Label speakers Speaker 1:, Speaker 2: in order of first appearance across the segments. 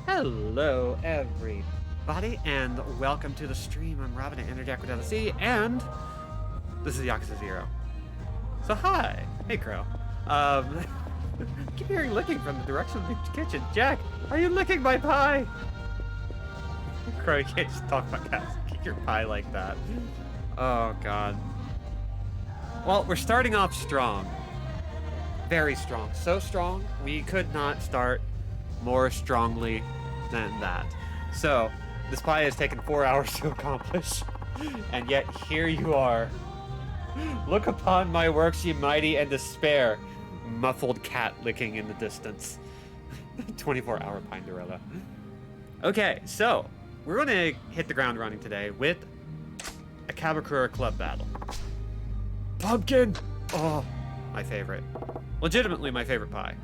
Speaker 1: Hello, everybody, and welcome to the stream. I'm Robin at Yakuza, and this is Yakuza 0. So hi, hey Crow. I keep hearing licking from the direction of the kitchen. Jack, are you licking my pie? Crow, you can't just talk about cats. Kick your pie like that. Oh God. Well, we're starting off strong. Very strong. So strong, we could not start more strongly than that. So, this pie has taken 4 hours to accomplish, and yet here you are. Look upon my works, ye mighty, and despair. Muffled cat licking in the distance. 24-hour Pinderella. Okay, so, we're going to hit the ground running today with a Kabakura club battle. Pumpkin! Oh, my favorite. Legitimately my favorite pie.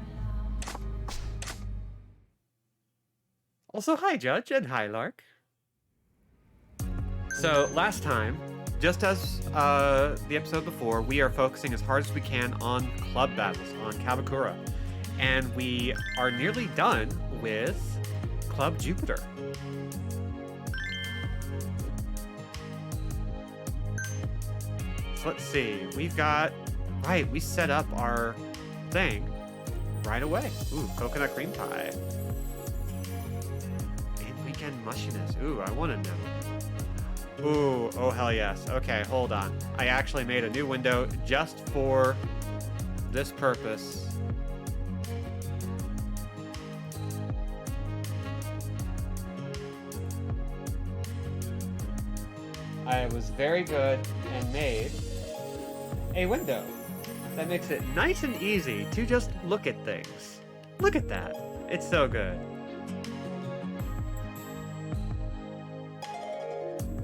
Speaker 1: Also, hi, Judge, and hi, Lark. So, last time, just as the episode before, we are focusing as hard as we can on club battles, on Kabakura. And we are nearly done with Club Jupiter. So let's see, we've got... Right, we set up our thing right away. Ooh, coconut cream pie. And mushiness. Ooh, I want to know. Ooh, oh hell yes. Okay, hold on. I actually made a new window just for this purpose. I was very good and made a window that makes it nice and easy to just look at things. Look at that. It's so good.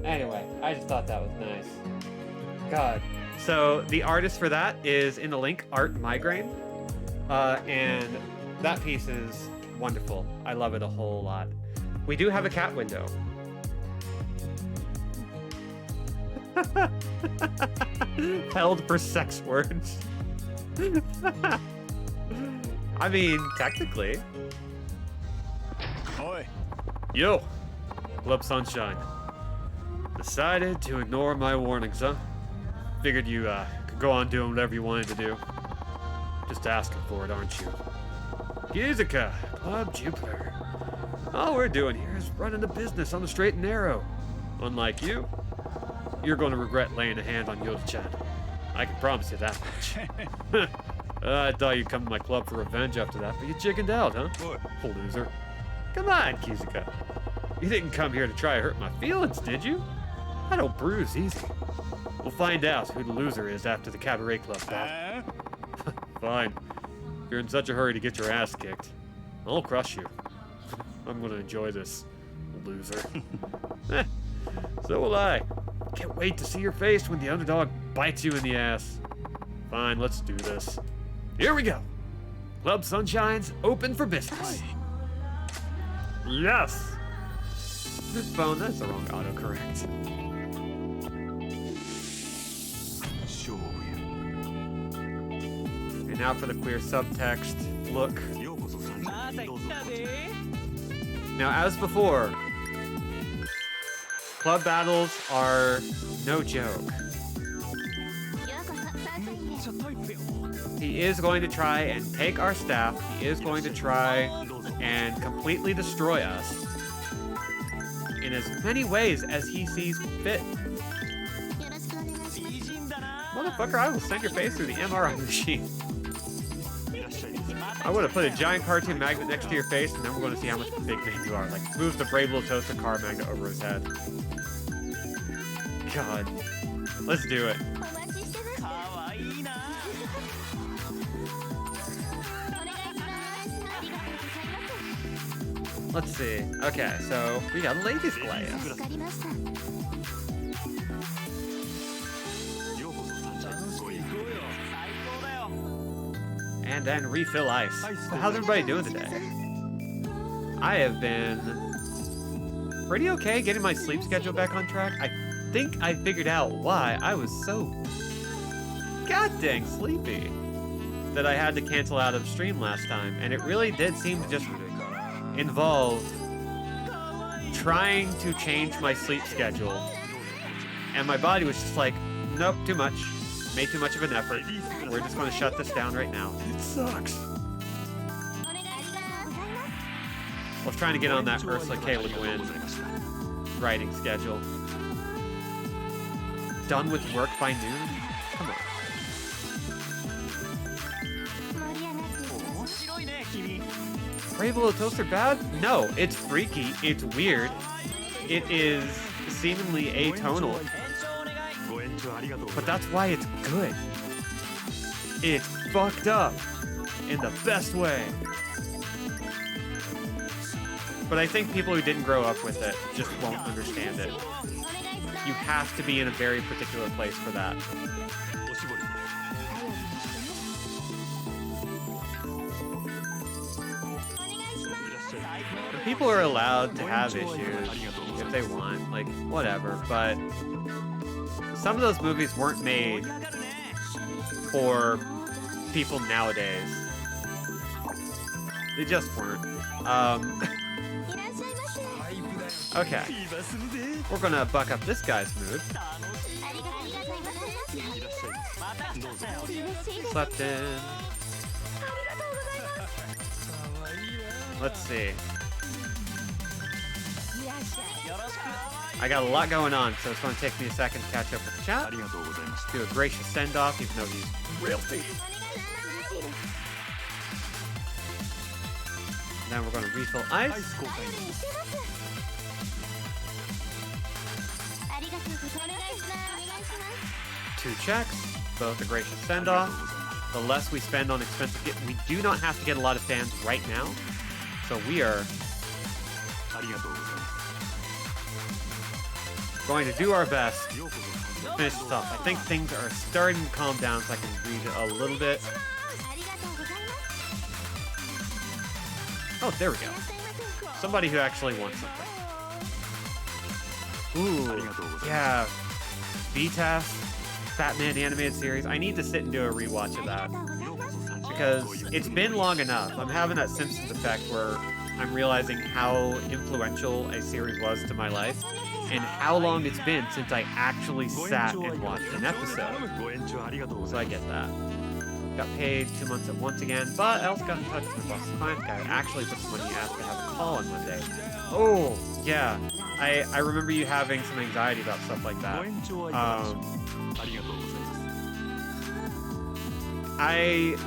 Speaker 1: Anyway, I just thought that was nice. God. So the artist for that is in the link, Art Migraine. And that piece is wonderful. I love it a whole lot. We do have a cat window. Held for sex words. I mean, technically.
Speaker 2: Oi.
Speaker 1: Yo! Club Sunshine. Decided to ignore my warnings, huh? Figured you could go on doing whatever you wanted to do. Just asking for it, aren't you? Yakuza, Club Jupiter. All we're doing here is running the business on the straight and narrow. Unlike you, you're going to regret laying a hand on Yoda-chan. I can promise you that much. I thought you'd come to my club for revenge after that, but you chickened out, huh? Loser. Come on, Kizuka. You didn't come here to try to hurt my feelings, did you? I don't bruise easy. We'll find out who the loser is after the cabaret club battle. Fine. If you're in such a hurry to get your ass kicked, I'll crush you. I'm gonna enjoy this, loser. So will I. Can't wait to see your face when the underdog bites you in the ass. Fine, let's do this. Here we go. Club Sunshine's open for business. Yes! Phone, that's the wrong autocorrect. And now for the queer subtext. Look. Now, as before, club battles are no joke. He is going to try and take our staff. He is going to try and completely destroy us in as many ways as he sees fit. Motherfucker, I will send your face through the MRI machine. I would have put a giant cartoon magnet next to your face, and then we're going to see how much of a big man you are. Like, move the brave little toaster car magnet over his head. God. Let's do it. Let's see. Okay, so we got ladies glass. And then refill ice. So how's everybody doing today? I have been pretty okay getting my sleep schedule back on track. I think I figured out why I was so god dang sleepy that I had to cancel out of stream last time, and it really did seem to just involve trying to change my sleep schedule, and my body was just like, nope, too much. Made too much of an effort. We're just going to shut this down right now. It sucks. I was trying to get on that Ursula K. Le Guin writing schedule. Done with work by noon? Come on. Brave Little Toaster bad? No, it's freaky, it's weird. It is seemingly atonal. But that's why it's good. It's fucked up in the best way. But I think people who didn't grow up with it just won't understand it. You have to be in a very particular place for that. And people are allowed to have issues if they want, like, whatever, but some of those movies weren't made for people nowadays. They just weren't. Okay. We're gonna buck up this guy's mood. Slept in. Let's see. I got a lot going on, so it's going to take me a second to catch up with the chat. Do a gracious send-off, even though he's real deep. Then we're going to refill ice. 2 checks, both a gracious send-off. The less we spend on expensive gifts, we do not have to get a lot of fans right now. So we are going to do our best to finish this off. I think things are starting to calm down so I can read it a little bit. Oh, there we go. Somebody who actually wants something. Ooh, yeah. BTAS, Batman animated series. I need to sit and do a rewatch of that. Because it's been long enough. I'm having that Simpsons effect where I'm realizing how influential a series was to my life and how long it's been since I actually sat and watched an episode. So I get that. Got paid 2 months at once again, but I also got in touch with the boss client guy who actually put some money asked to have a call on Monday. Oh, yeah. I remember you having some anxiety about stuff like that. I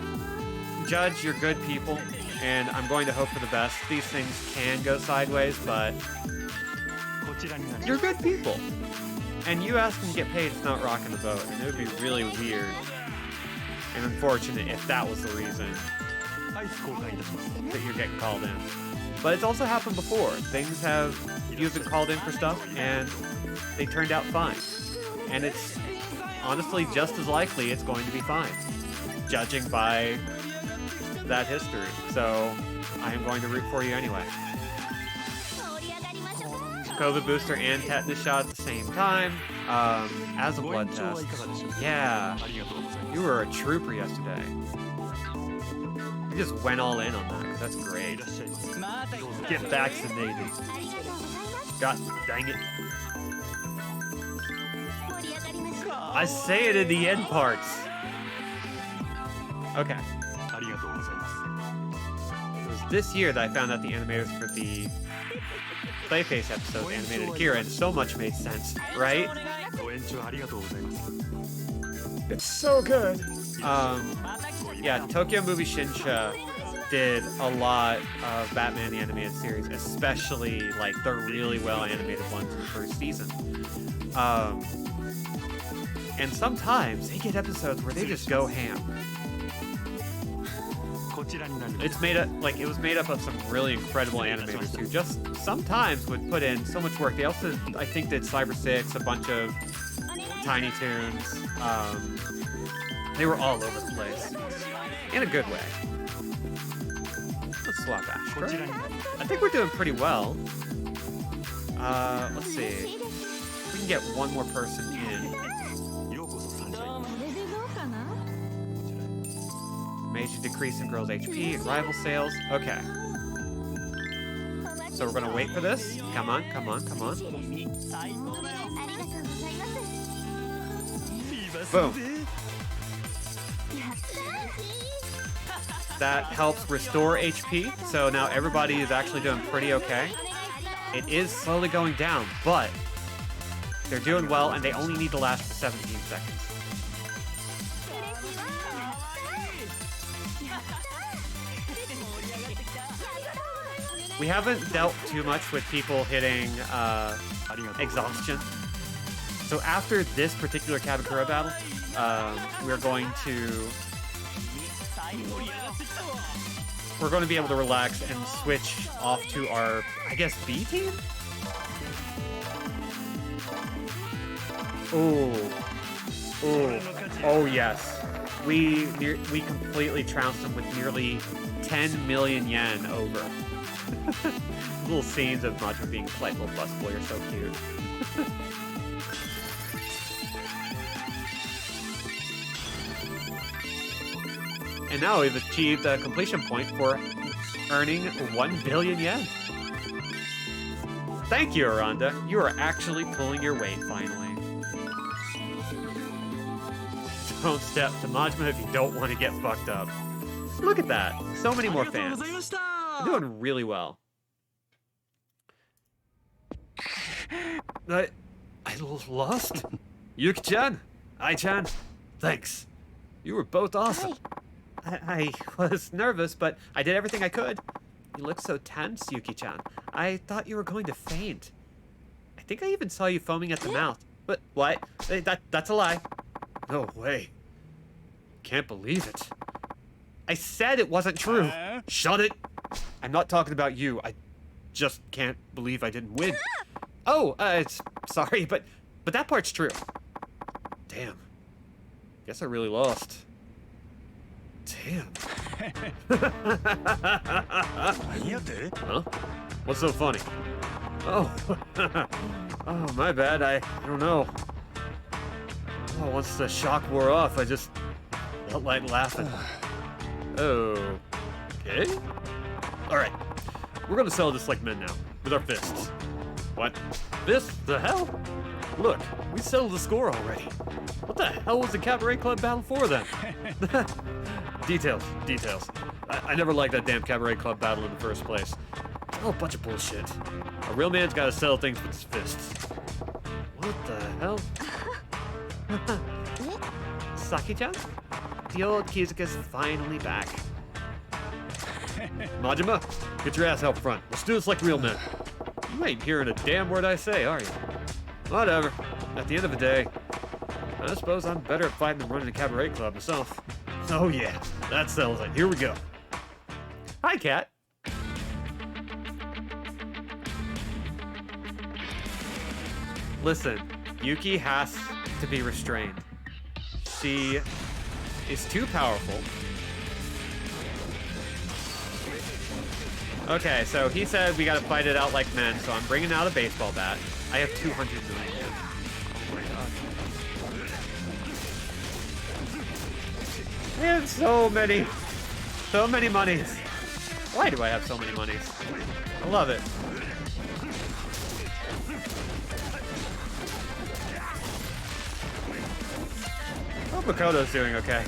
Speaker 1: judge you're good people, and I'm going to hope for the best. These things can go sideways, but you're good people. And you asking to get paid is not rocking the boat, and it would be really weird and unfortunate if that was the reason that you're getting called in. But it's also happened before. Things have, you've been called in for stuff, and they turned out fine. And it's honestly just as likely it's going to be fine, judging by that history. So I am going to root for you anyway. COVID booster and tetanus shot at the same time, as a blood test. Yeah, you were a trooper yesterday. You just went all in on that, 'cause that's great. Get vaccinated. God dang it. I say it in the end parts. Okay. It was this year that I found out the animators for the Clayface episode animated Akira, and so much made sense, right? It's so good. Yeah, Tokyo Movie Shinsha did a lot of Batman the Animated Series, especially like the really well animated ones in the first season. And sometimes they get episodes where they just go ham. It's made up, like, it was made up of some really incredible animators who just sometimes would put in so much work. They also, I think, did Cyber 6, a bunch of Tiny Toons. They were all over the place. In a good way. Let's swap Astro. I think we're doing pretty well. Let's see. We can get one more person in. Major decrease in girls' HP and rival sales. Okay. So we're gonna wait for this. Come on, come on, come on. Boom. That helps restore HP, so now everybody is actually doing pretty okay. It is slowly going down, but they're doing well, and they only need to last for 17 seconds. We haven't dealt too much with people hitting exhaustion. So after this particular Kabakura battle, we're going to be able to relax and switch off to our, I guess, B team? Oh yes. We completely trounced them with nearly 10 million yen over. Little scenes of Majima being a polite little busboy are so cute. And now we've achieved a completion point for earning 1 billion yen. Thank you, Aranda. You are actually pulling your weight, finally. Don't step to Majima if you don't want to get fucked up. Look at that. So many more fans. They're doing really well. I lost? Yuki-chan? Ai-chan? Thanks. You were both awesome. I was nervous, but I did everything I could. You look so tense, Yuki-chan. I thought you were going to faint. I think I even saw you foaming at the mouth. But what? That's a lie. No way. Can't believe it. I said it wasn't true. Shut it. I'm not talking about you. I just can't believe I didn't win. Oh, it's sorry, but that part's true. Damn. Guess I really lost. Damn. Huh? What's so funny? Oh. Oh, my bad. I don't know. Oh, once the shock wore off, I just felt like laughing. Okay. Alright. We're gonna settle this like men now, with our fists. What? Fists? The hell? Look, we settled the score already. What the hell was the Cabaret Club battle for then? Details. I never liked that damn Cabaret Club battle in the first place. Oh, a bunch of bullshit. A real man's gotta settle things with his fists. What the hell? Saki-chan? The old Kizuka's finally back. Majima, get your ass out front. Let's do this like real men. You ain't hearing a damn word I say, are you? Whatever. At the end of the day, I suppose I'm better at fighting than running a cabaret club myself. Oh yeah, that settles it. Here we go. Hi, Cat. Listen, Yuki has to be restrained. She is too powerful. Okay, so he said we gotta fight it out like men, so I'm bringing out a baseball bat. I have 200 million. Oh my god. I have so many monies. Why do I have so many monies? I love it. Oh, Makoto's doing okay.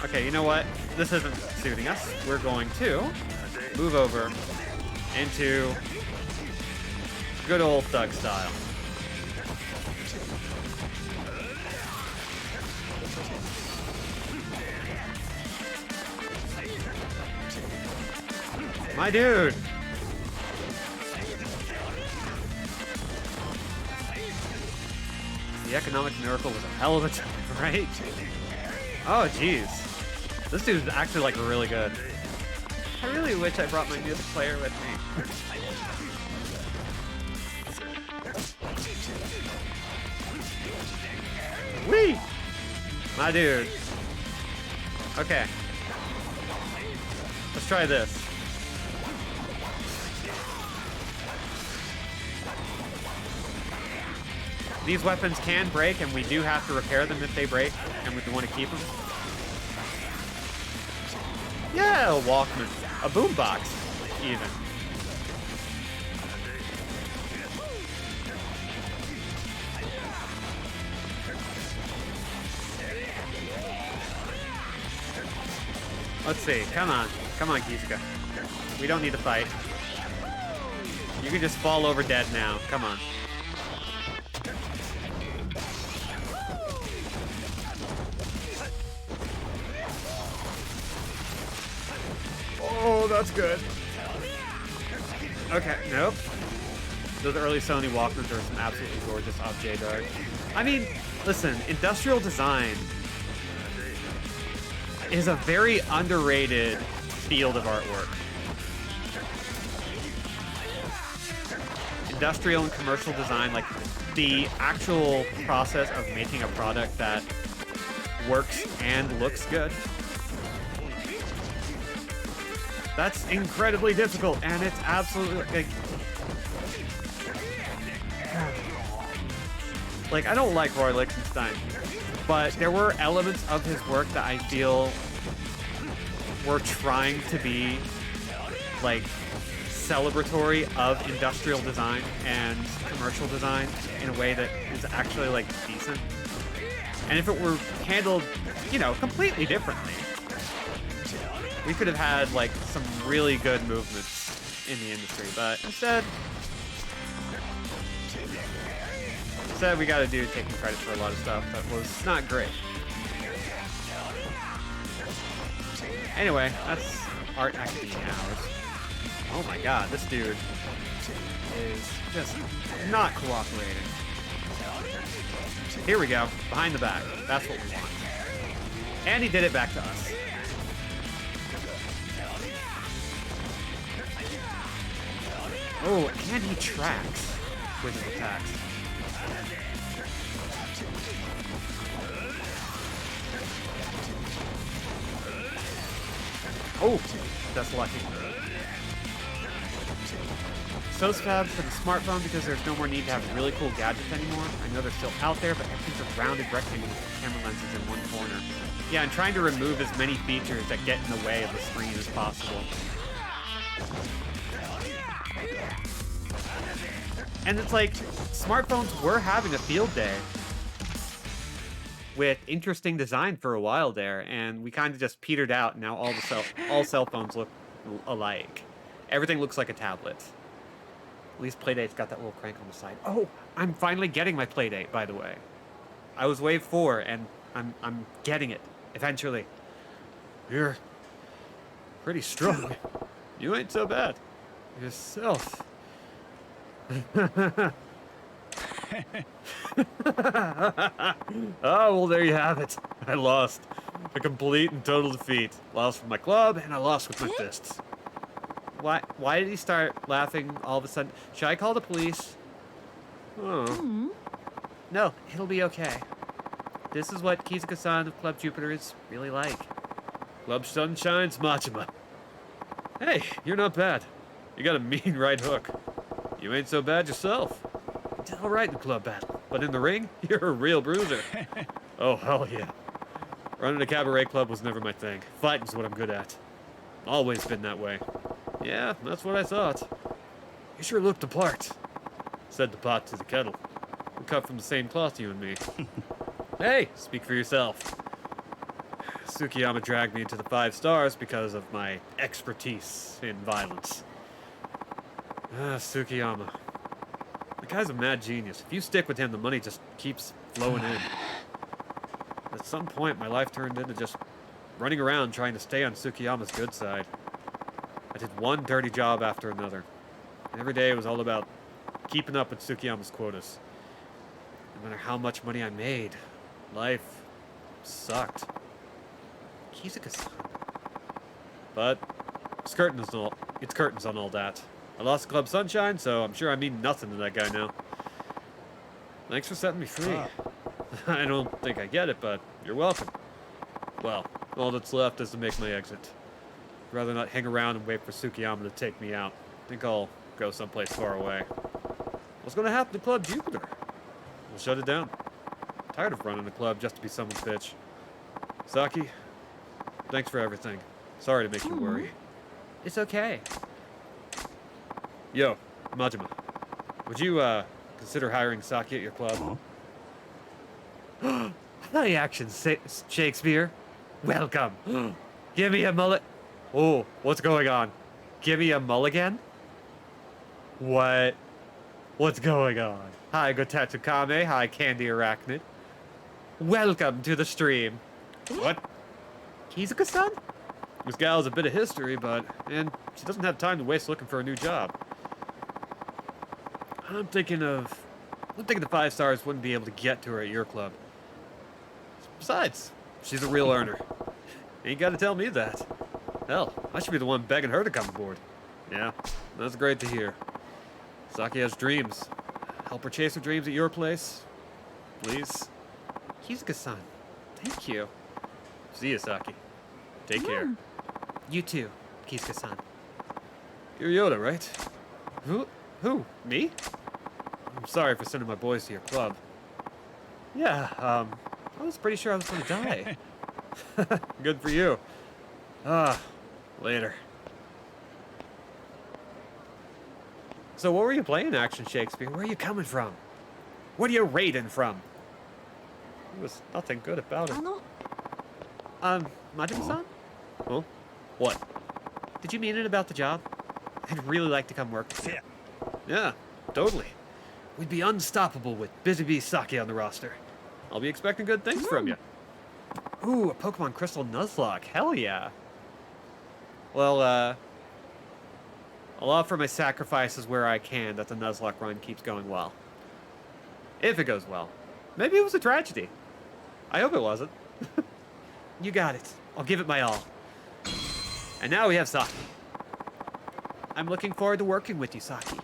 Speaker 1: Okay, you know what? This isn't suiting us. We're going to move over into good old thug style. My dude! The economic miracle was a hell of a time, right? Oh, jeez. This dude's actually, like, really good. I really wish I brought my music player with me. Whee! My dude. Okay. Let's try this. These weapons can break, and we do have to repair them if they break, and we want to keep them. Yeah, a Walkman. A boombox, even. Let's see. Come on. Come on, Kizuka. We don't need to fight. You can just fall over dead now. Come on. Oh, that's good. Okay, nope. Those early Sony Walkmans are some absolutely gorgeous object art. I mean, listen, industrial design is a very underrated field of artwork. Industrial and commercial design, like the actual process of making a product that works and looks good. That's incredibly difficult, and it's absolutely like I don't like Roy Lichtenstein, but there were elements of his work that I feel were trying to be like celebratory of industrial design and commercial design in a way that is actually like decent. And if it were handled, you know, completely differently, we could have had like some really good movements in the industry, but instead we got to do taking credit for a lot of stuff that was not great. Anyway, that's Art Academy hours. Oh my god, this dude is just not cooperating. Here we go, behind the back. That's what we want. And he did it back to us. Oh, and he tracks with his attacks. Oh, that's lucky. So sad for the smartphone because there's no more need to have really cool gadgets anymore. I know they're still out there, but everything's a rounded rectangle with camera lenses in one corner. Yeah, I'm trying to remove as many features that get in the way of the screen as possible. And it's like, smartphones were having a field day with interesting design for a while there, and we kind of just petered out, and now all cell phones look alike. Everything looks like a tablet. At least Playdate's got that little crank on the side. Oh, I'm finally getting my Playdate, by the way. I was wave 4, and I'm getting it, eventually. You're pretty strong. You ain't so bad. Yourself. Oh, well, there you have it. I lost. A complete and total defeat. Lost with my club, and I lost with my fists. Why did he start laughing all of a sudden? Should I call the police? Oh. No, it'll be okay. This is what Kizuka-san of Club Jupiter is really like. Club Sunshine's Majima. Hey, you're not bad. You got a mean right hook. You ain't so bad yourself. You did all right in the club battle, but in the ring, you're a real bruiser. Oh, hell yeah. Running a cabaret club was never my thing. Fighting's what I'm good at. Always been that way. Yeah, that's what I thought. You sure looked the part, said the pot to the kettle. We're cut from the same cloth, you and me. Hey, speak for yourself. Tsukiyama dragged me into the 5 stars because of my expertise in violence. Ah, Tsukiyama. The guy's a mad genius. If you stick with him, the money just keeps flowing in. At some point, my life turned into just running around trying to stay on Tsukiyama's good side. I did one dirty job after another. And every day it was all about keeping up with Tsukiyama's quotas. No matter how much money I made, life sucked. Kizuka-san. But it's curtains on all that. I lost Club Sunshine, so I'm sure I mean nothing to that guy now. Thanks for setting me free. I don't think I get it, but you're welcome. Well, all that's left is to make my exit. I'd rather not hang around and wait for Tsukiyama to take me out. I think I'll go someplace far away. What's gonna happen to Club Jupiter? We'll shut it down. I'm tired of running a club just to be someone's bitch. Saki, thanks for everything. Sorry to make you worry.
Speaker 2: It's okay.
Speaker 1: Yo, Majima. Would you, consider hiring Saki at your club?
Speaker 2: High action, Shakespeare. Welcome. Give me a mullet.
Speaker 1: Oh, what's going on?
Speaker 2: Give me a mulligan? What? What's going on? Hi, Gotetsu Kame. Hi, Candy Arachnid. Welcome to the stream.
Speaker 1: What?
Speaker 2: Kizuka-san?
Speaker 1: This gal has a bit of history, and she doesn't have time to waste looking for a new job. I'm thinking the 5 stars wouldn't be able to get to her at your club. Besides, she's a real earner. Ain't gotta tell me that. Hell, I should be the one begging her to come aboard. Yeah, that's great to hear. Saki has dreams. Help her chase her dreams at your place? Please?
Speaker 2: Kizuka-san, thank you.
Speaker 1: See you, Saki. Take care.
Speaker 2: You too, Kizuka-san.
Speaker 1: You're Yoda, right?
Speaker 2: Who? Me?
Speaker 1: I'm sorry for sending my boys to your club.
Speaker 2: Yeah, I was pretty sure I was gonna die.
Speaker 1: Good for you. Later.
Speaker 2: So what were you playing, Action Shakespeare? Where are you coming from? What are you raiding from?
Speaker 1: There was nothing good about it.
Speaker 2: Majima-san?
Speaker 1: Huh? What?
Speaker 2: Did you mean it about the job? I'd really like to come work with you.
Speaker 1: Yeah, totally.
Speaker 2: We'd be unstoppable with Busy Bee Saki on the roster.
Speaker 1: I'll be expecting good things from you.
Speaker 2: Ooh, a Pokemon Crystal Nuzlocke. Hell yeah.
Speaker 1: Well,
Speaker 2: I'll offer my sacrifices where I can that the Nuzlocke run keeps going well. If it goes well. Maybe it was a tragedy.
Speaker 1: I hope it wasn't.
Speaker 2: You got it. I'll give it my all. And now we have Saki. I'm looking forward to working with you, Saki.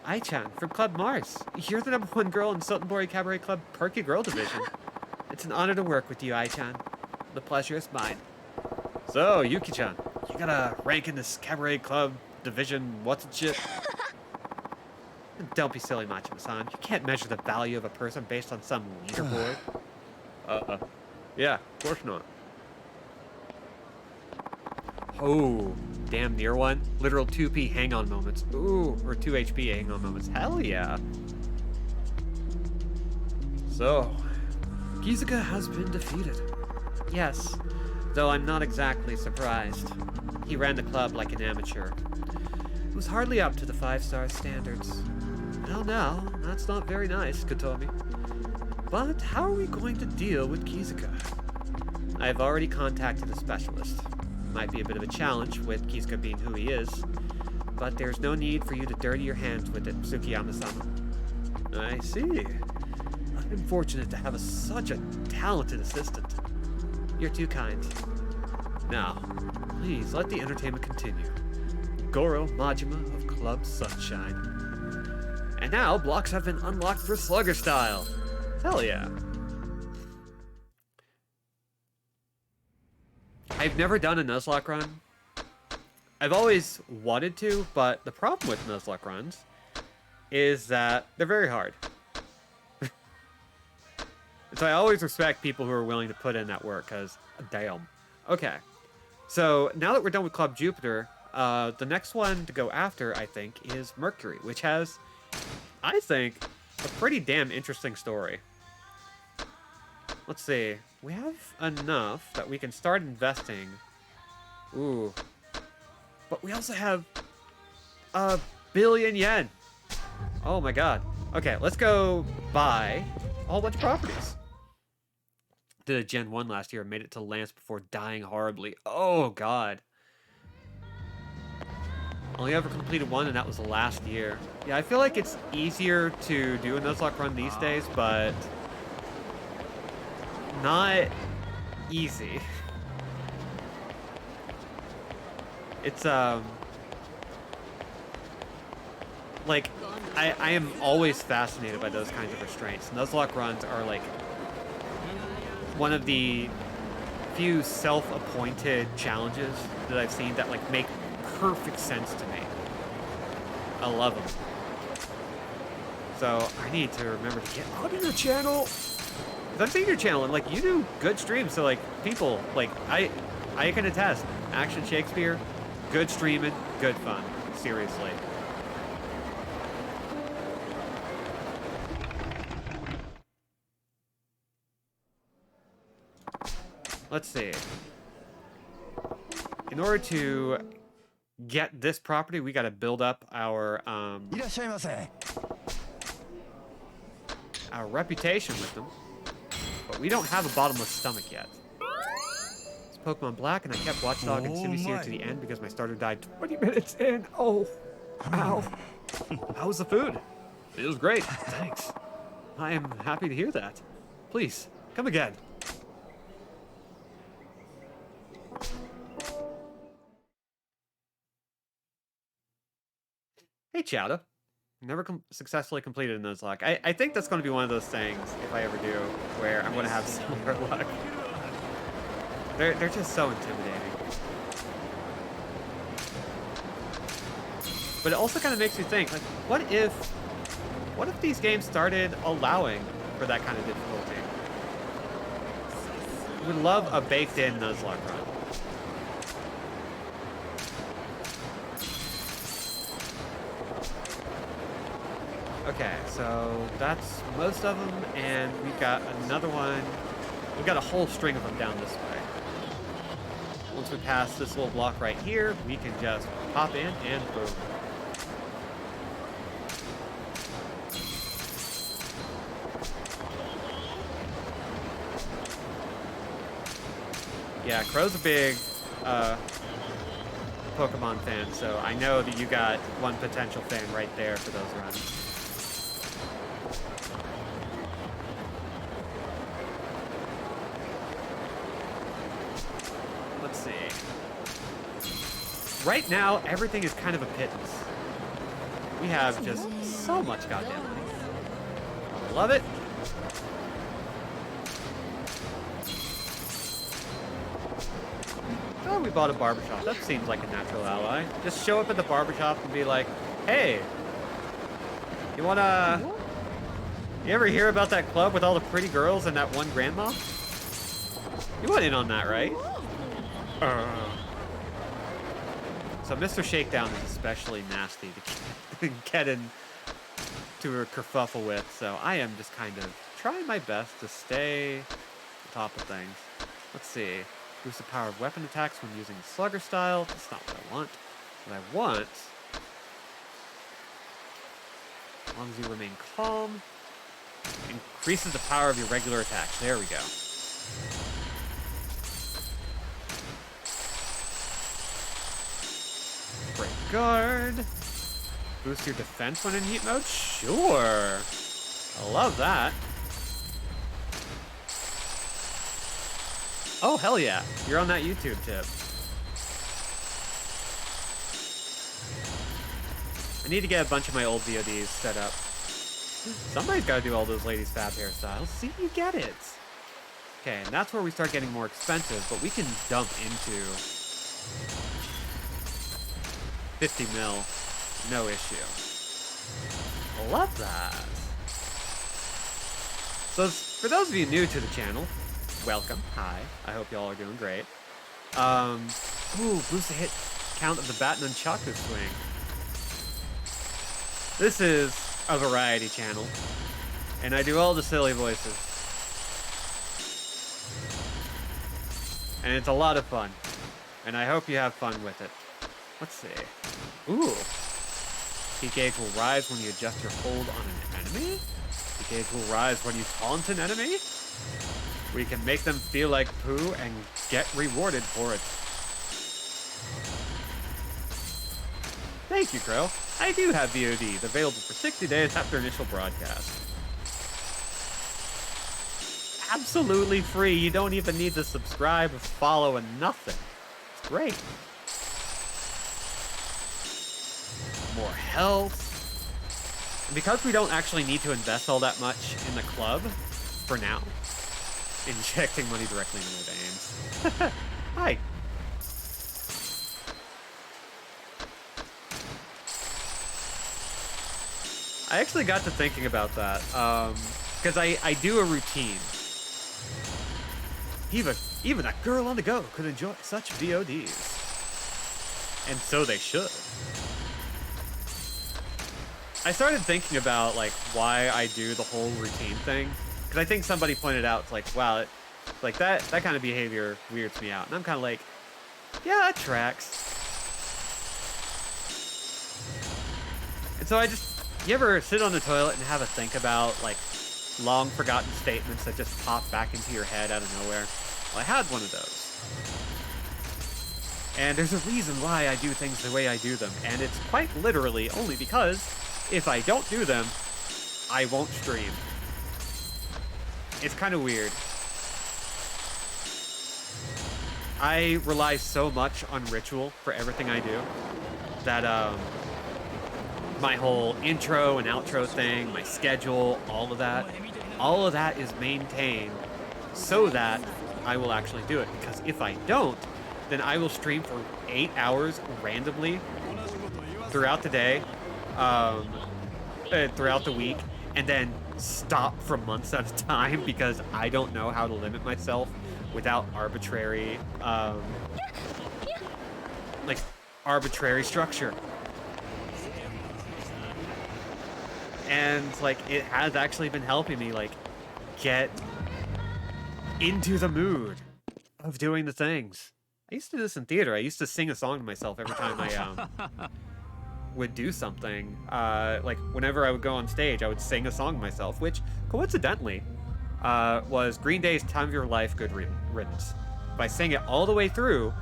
Speaker 2: Ai-chan from Club Mars. You're the #1 girl in Sotenbori Cabaret Club Perky Girl Division. It's an honor to work with you, Ai-chan. The pleasure is mine.
Speaker 1: So, Yuki-chan, you got a rank in this Cabaret Club Division what's it shit?
Speaker 2: Don't be silly, Majima-san. You can't measure the value of a person based on some leaderboard.
Speaker 1: Yeah, of course not.
Speaker 2: Oh, damn near one. Literal 2p hang-on moments. Ooh, or 2 HP hang-on moments. Hell yeah.
Speaker 1: So, Kizuka has been defeated.
Speaker 2: Yes, though I'm not exactly surprised. He ran the club like an amateur. It was hardly up to the 5-star standards. Well now, that's not very nice, Kotomi. But how are we going to deal with Kizuka? I've already contacted a specialist. Might be a bit of a challenge with Kizuka being who he is, but there's no need for you to dirty your hands with it, Tsukiyama-sama.
Speaker 1: I see. I'm fortunate to have such a talented assistant.
Speaker 2: You're too kind.
Speaker 1: Now, please let the entertainment continue. Goro Majima of Club Sunshine.
Speaker 2: And now, blocks have been unlocked for Slugger Style. Hell yeah. I've never done a Nuzlocke run. I've always wanted to, but the problem with Nuzlocke runs is that they're very hard. So I always respect people who are willing to put in that work, because damn. Okay. So now that we're done with Club Jupiter, the next one to go after, I think, is Mercury, which has, I think, a pretty damn interesting story. Let's see. We have enough that we can start investing. Ooh. But we also have 1 billion yen. Oh my god. Okay, let's go buy a whole bunch of properties. Did a Gen 1 last year, made it to Lance before dying horribly. Oh god. Only ever completed one, and that was last year. Yeah, I feel like it's easier to do a Nuzlocke run these days, but not easy. It's, like, I am always fascinated by those kinds of restraints. Nuzlocke runs are, like, one of the few self-appointed challenges that I've seen that, like, make perfect sense to me. I love them. So, I need to remember to get on your channel. I've seen your channel, and, like, you do good streams, so, like, people, like, I
Speaker 1: I can attest. Action Shakespeare, good streaming, good fun. Seriously. Let's see. In order to get this property, we got to build up our reputation with them. But we don't have a bottomless stomach yet. It's Pokemon Black, and I kept Watchdog and Simisear to the end because my starter died 20 minutes in. Oh, ow. How was the food? It was great. Thanks. I am happy to hear that. Please, come again. Hey, Chowda. Never successfully completed a Nuzlocke. I think that's going to be one of those things, if I ever do, where I'm going to have similar luck. They're just so intimidating. But it also kind of makes me think, like, what if these games started allowing for that kind of difficulty? I would love a baked-in Nuzlocke run. Okay, so that's most of them, and we've got another one. We've got a whole string of them down this way. Once we pass this little block right here, we can just pop in and boom. Yeah, Crow's a big Pokemon fan, so I know that you got one potential fan right there for those runs. Let's see. Right now, everything is kind of a pittance. We have just so much goddamn life. Love it. Oh, we bought a barbershop. That seems like a natural ally. Just show up at the barbershop and be like, hey, you ever hear about that club with all the pretty girls and that one grandma? You want in on that, right? So Mr. Shakedown is especially nasty to get into a kerfuffle with, so I am just kind of trying my best to stay on top of things. Let's see. Boost the power of weapon attacks when using the Slugger style. That's not what I want. What I want, as long as you remain calm, increases the power of your regular attacks. There we go. Break guard. Boost your defense when in heat mode? Sure. I love that. Oh, hell yeah. You're on that YouTube tip. I need to get a bunch of my old VODs set up. Somebody's got to do all those ladies' fab hairstyles. See, you get it. Okay, and that's where we start getting more expensive, but we can dump into 50 mil, no issue. I love that. So for those of you new to the channel, welcome. Hi. I hope y'all are doing great. Ooh, boost the hit count of the Bat Nunchaku swing. This is a variety channel, and I do all the silly voices. And it's a lot of fun, and I hope you have fun with it. Let's see. Ooh. Heat gauge will rise when you adjust your hold on an enemy? Heat gauge will rise when you taunt an enemy? We can make them feel like poo and get rewarded for it. Thank you, Crow. I do have VODs available for 60 days after initial broadcast. Absolutely free. You don't even need to subscribe, follow, and nothing. It's great. More health. And because we don't actually need to invest all that much in the club, for now, injecting money directly into my veins. Hi. I actually got to thinking about that, because I do a routine. Even a girl on the go could enjoy such VODs. And so they should. I started thinking about like why I do the whole routine thing, because I think somebody pointed out, it's like, wow, like that kind of behavior weirds me out, and I'm kind of like, yeah, that tracks. And so you ever sit on the toilet and have a think about like long forgotten statements that just pop back into your head out of nowhere? Well, I had one of those. And there's a reason why I do things the way I do them, and it's quite literally only because if I don't do them, I won't stream. It's kind of weird. I rely so much on ritual for everything I do that my whole intro and outro thing, my schedule, all of that is maintained so that I will actually do it. Because if I don't, then I will stream for 8 hours randomly throughout the day, throughout the week, and then stop for months at a time because I don't know how to limit myself without arbitrary, arbitrary structure. And like it has actually been helping me like get into the mood of doing the things. I used to do this in theater. I used to sing a song to myself every time I would do something. Like whenever I would go on stage, I would sing a song to myself, which coincidentally was Green Day's "Time of Your Life" Good Riddance. If I sang it all the way through,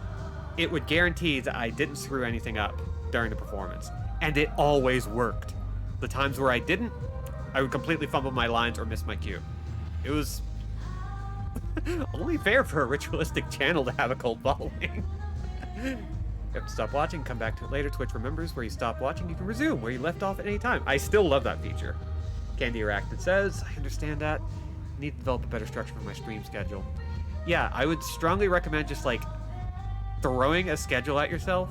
Speaker 1: it would guarantee that I didn't screw anything up during the performance. And it always worked. The times where I didn't, I would completely fumble my lines or miss my cue. It was only fair for a ritualistic channel to have a cult following. You have to stop watching, come back to it later. Twitch remembers where you stopped watching. You can resume where you left off at any time. I still love that feature. Candy Arachnid says, I understand that. I need to develop a better structure for my stream schedule. Yeah, I would strongly recommend just like throwing a schedule at yourself.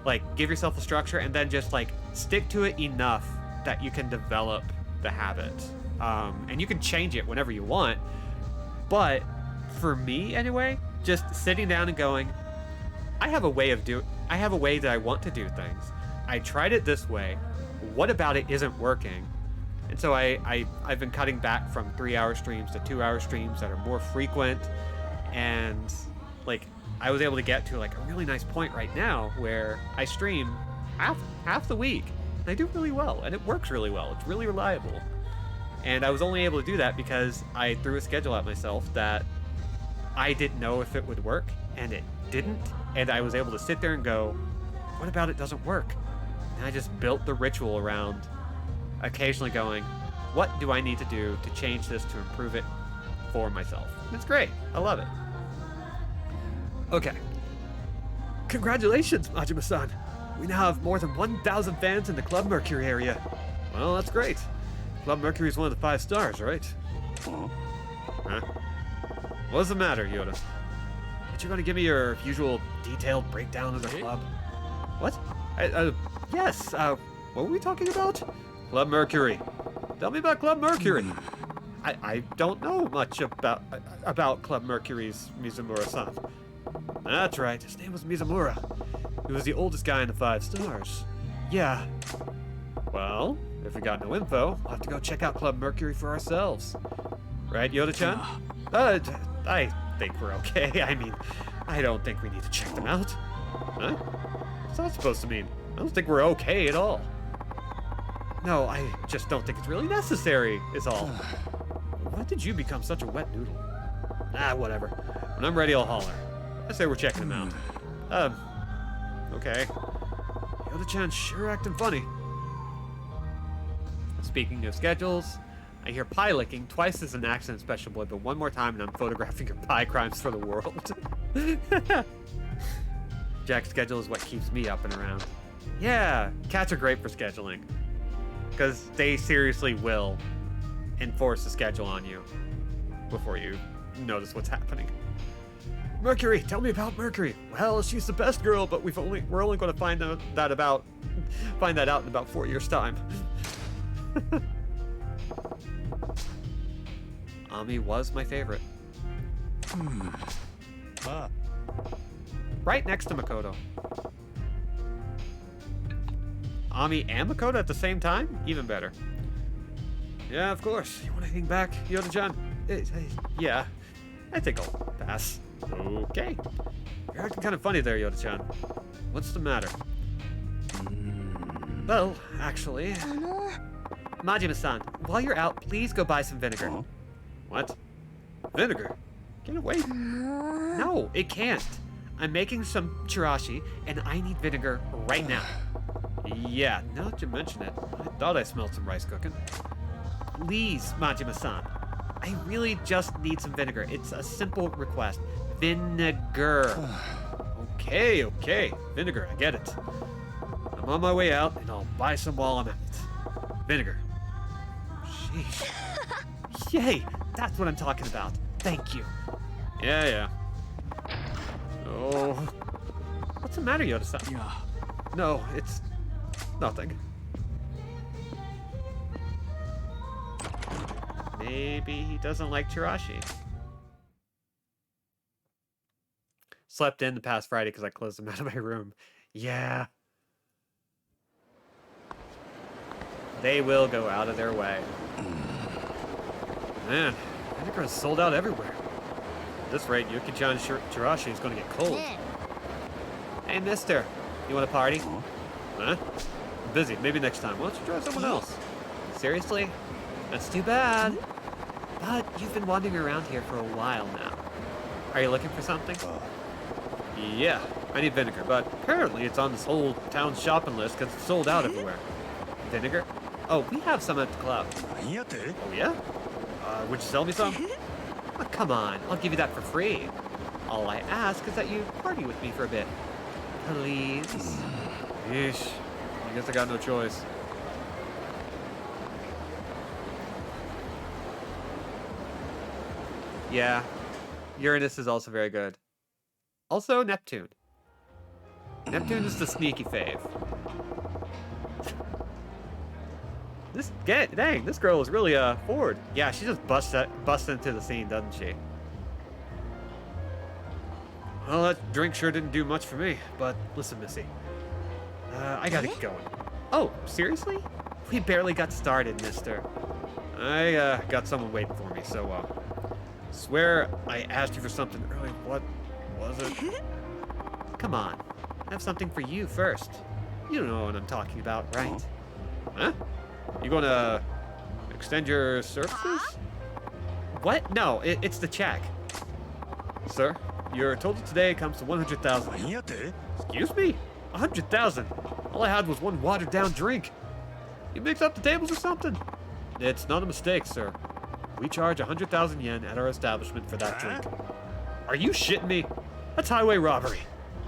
Speaker 1: Like, give yourself a structure and then just like stick to it enough that you can develop the habit. And you can change it whenever you want. But for me anyway, just sitting down and going, I have a way that I want to do things. I tried it this way. What about it isn't working? And so I've been cutting back from 3-hour streams to 2-hour streams that are more frequent. And like I was able to get to like a really nice point right now where I stream half the week. And I do really well, and it works really well. It's really reliable. And I was only able to do that because I threw a schedule at myself that I didn't know if it would work, and it didn't. And I was able to sit there and go, what about it doesn't work? And I just built the ritual around occasionally going, what do I need to do to change this to improve it for myself? And it's great. I love it. Okay. Congratulations, Majima-san. We now have more than 1,000 fans in the Club Mercury area. Well, that's great. Club Mercury is one of the 5 stars, right? Huh? What's the matter, Yoda? Aren't you going to give me your usual detailed breakdown of the club? What? Yes, what were we talking about? Club Mercury. Tell me about Club Mercury. I don't know much about Club Mercury's Mizumura-san. That's right, his name was Mizumura. He was the oldest guy in the 5 stars. Yeah. Well, if we got no info, we'll have to go check out Club Mercury for ourselves. Right, Yoda-chan? I think we're okay. I mean, I don't think we need to check them out. Huh? What's that supposed to mean? I don't think we're okay at all. No, I just don't think it's really necessary, is all. When did you become such a wet noodle? Whatever. When I'm ready, I'll holler. I say we're checking them out. Okay. Yoda-chan's sure acting funny. Speaking of schedules, I hear pie licking twice as an accident special boy, but one more time and I'm photographing your pie crimes for the world. Jack's schedule is what keeps me up and around. Yeah, cats are great for scheduling. Because they seriously will enforce a schedule on you before you notice what's happening. Mercury, tell me about Mercury. Well, she's the best girl, but we're only going to find that out in about 4 years' time. Ami was my favorite.
Speaker 2: Right next to Makoto. Ami and Makoto at the same time? Even better. Yeah, of course. You want anything back, Yoda-chan? Yeah, I think I'll pass. Okay. You're acting kind of funny there, Yoda-chan. What's the matter? Well, actually... Majima-san, while you're out, please go buy some vinegar. What? Vinegar? Get away. No, it can't. I'm making some chirashi, and I need vinegar right now. Yeah, now that you mention it, I thought I smelled some rice cooking. Please, Majima-san. I really just need some vinegar. It's a simple request. Vinegar. Okay. Vinegar, I get it. I'm on my way out, and I'll buy some while I'm at it. Vinegar. Sheesh. Yay, that's what I'm talking about. Thank you. Yeah. Oh. What's the matter, Yoda-san?
Speaker 3: Yeah.
Speaker 2: No, it's nothing. Maybe he doesn't like chirashi. Slept in the past Friday because I closed him out of my room. Yeah. They will go out of their way. Man, vinegar is sold out everywhere. At this rate, Yuki-chan's chirashi is going to get cold. Hey, mister. You want a party? Huh? I'm busy. Maybe next time. Why don't you try someone else? Seriously? That's too bad. But you've been wandering around here for a while now. Are you looking for something? Yeah, I need vinegar, but apparently it's on this whole town shopping list because it's sold out everywhere. Vinegar? Oh, we have some at the club. Oh, yeah? Would you sell me some? Oh, come on, I'll give you that for free. All I ask is that you party with me for a bit. Please? Yeesh. I guess I got no choice. Yeah, Uranus is also very good. Also, Neptune. Neptune is the sneaky fave. Dang, this girl is really forward. Yeah, she just busts into the scene, doesn't she? Well, that drink sure didn't do much for me. But listen, Missy, I gotta get going. Oh, seriously? We barely got started, mister. I got someone waiting for me, so swear I asked you for something earlier. What was it? Come on, I have something for you first. You know what I'm talking about, right? Huh? You gonna extend your services? What? No, it's the check. Sir, your total today comes to 100,000. Excuse me? 100,000? All I had was one watered-down drink. You mixed up the tables or something? It's not a mistake, sir. We charge 100,000 yen at our establishment for that drink. Are you shitting me? That's highway robbery.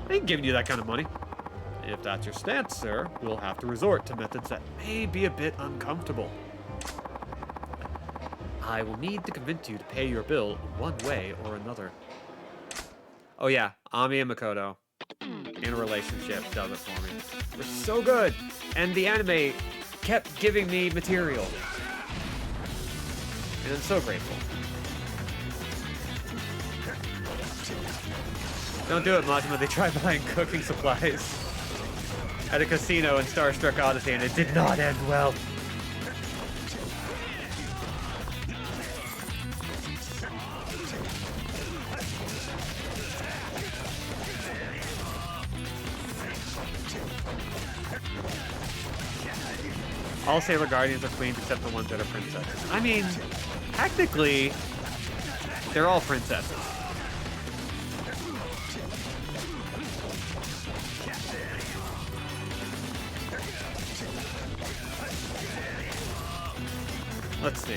Speaker 2: I ain't giving you that kind of money. If that's your stance, sir, we'll have to resort to methods that may be a bit uncomfortable. I will need to convince you to pay your bill one way or another. Oh yeah, Ami and Makoto in a relationship does it for me. We're so good, and the anime kept giving me material, and I'm so grateful. Don't do it, Majima. They tried buying cooking supplies at a casino in Starstruck Odyssey, and it did not end well. All Sailor Guardians are queens except the ones that are princesses. I mean, technically, they're all princesses. Let's see.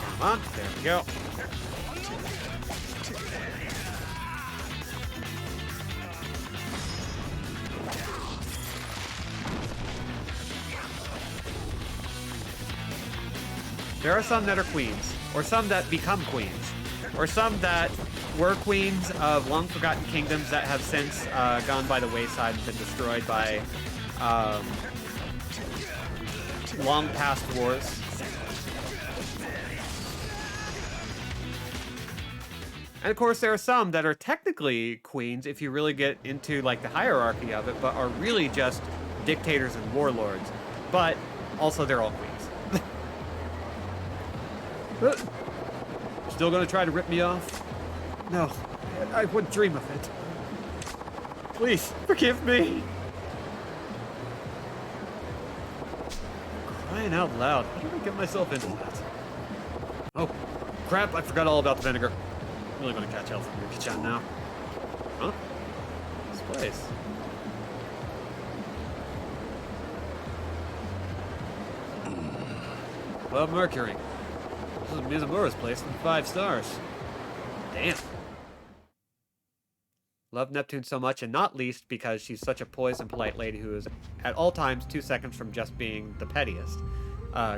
Speaker 2: Come on, there we go. There are some that are queens, or some that become queens, or some that were queens of long-forgotten kingdoms that have since gone by the wayside and been destroyed by long past wars. And of course, there are some that are technically queens if you really get into like the hierarchy of it, but are really just dictators and warlords. But also, they're all queens. Still gonna try to rip me off? No, I wouldn't dream of it. Please, forgive me. Crying out loud, how did I get myself into that? Oh, crap, I forgot all about the vinegar. I'm really gonna catch hell from Yuki-chan now. Huh? This place. Club Mercury. This is Mizumura's place from 5 stars. Damn. Love Neptune so much, and not least because she's such a poised and polite lady who is at all times 2 seconds from just being the pettiest.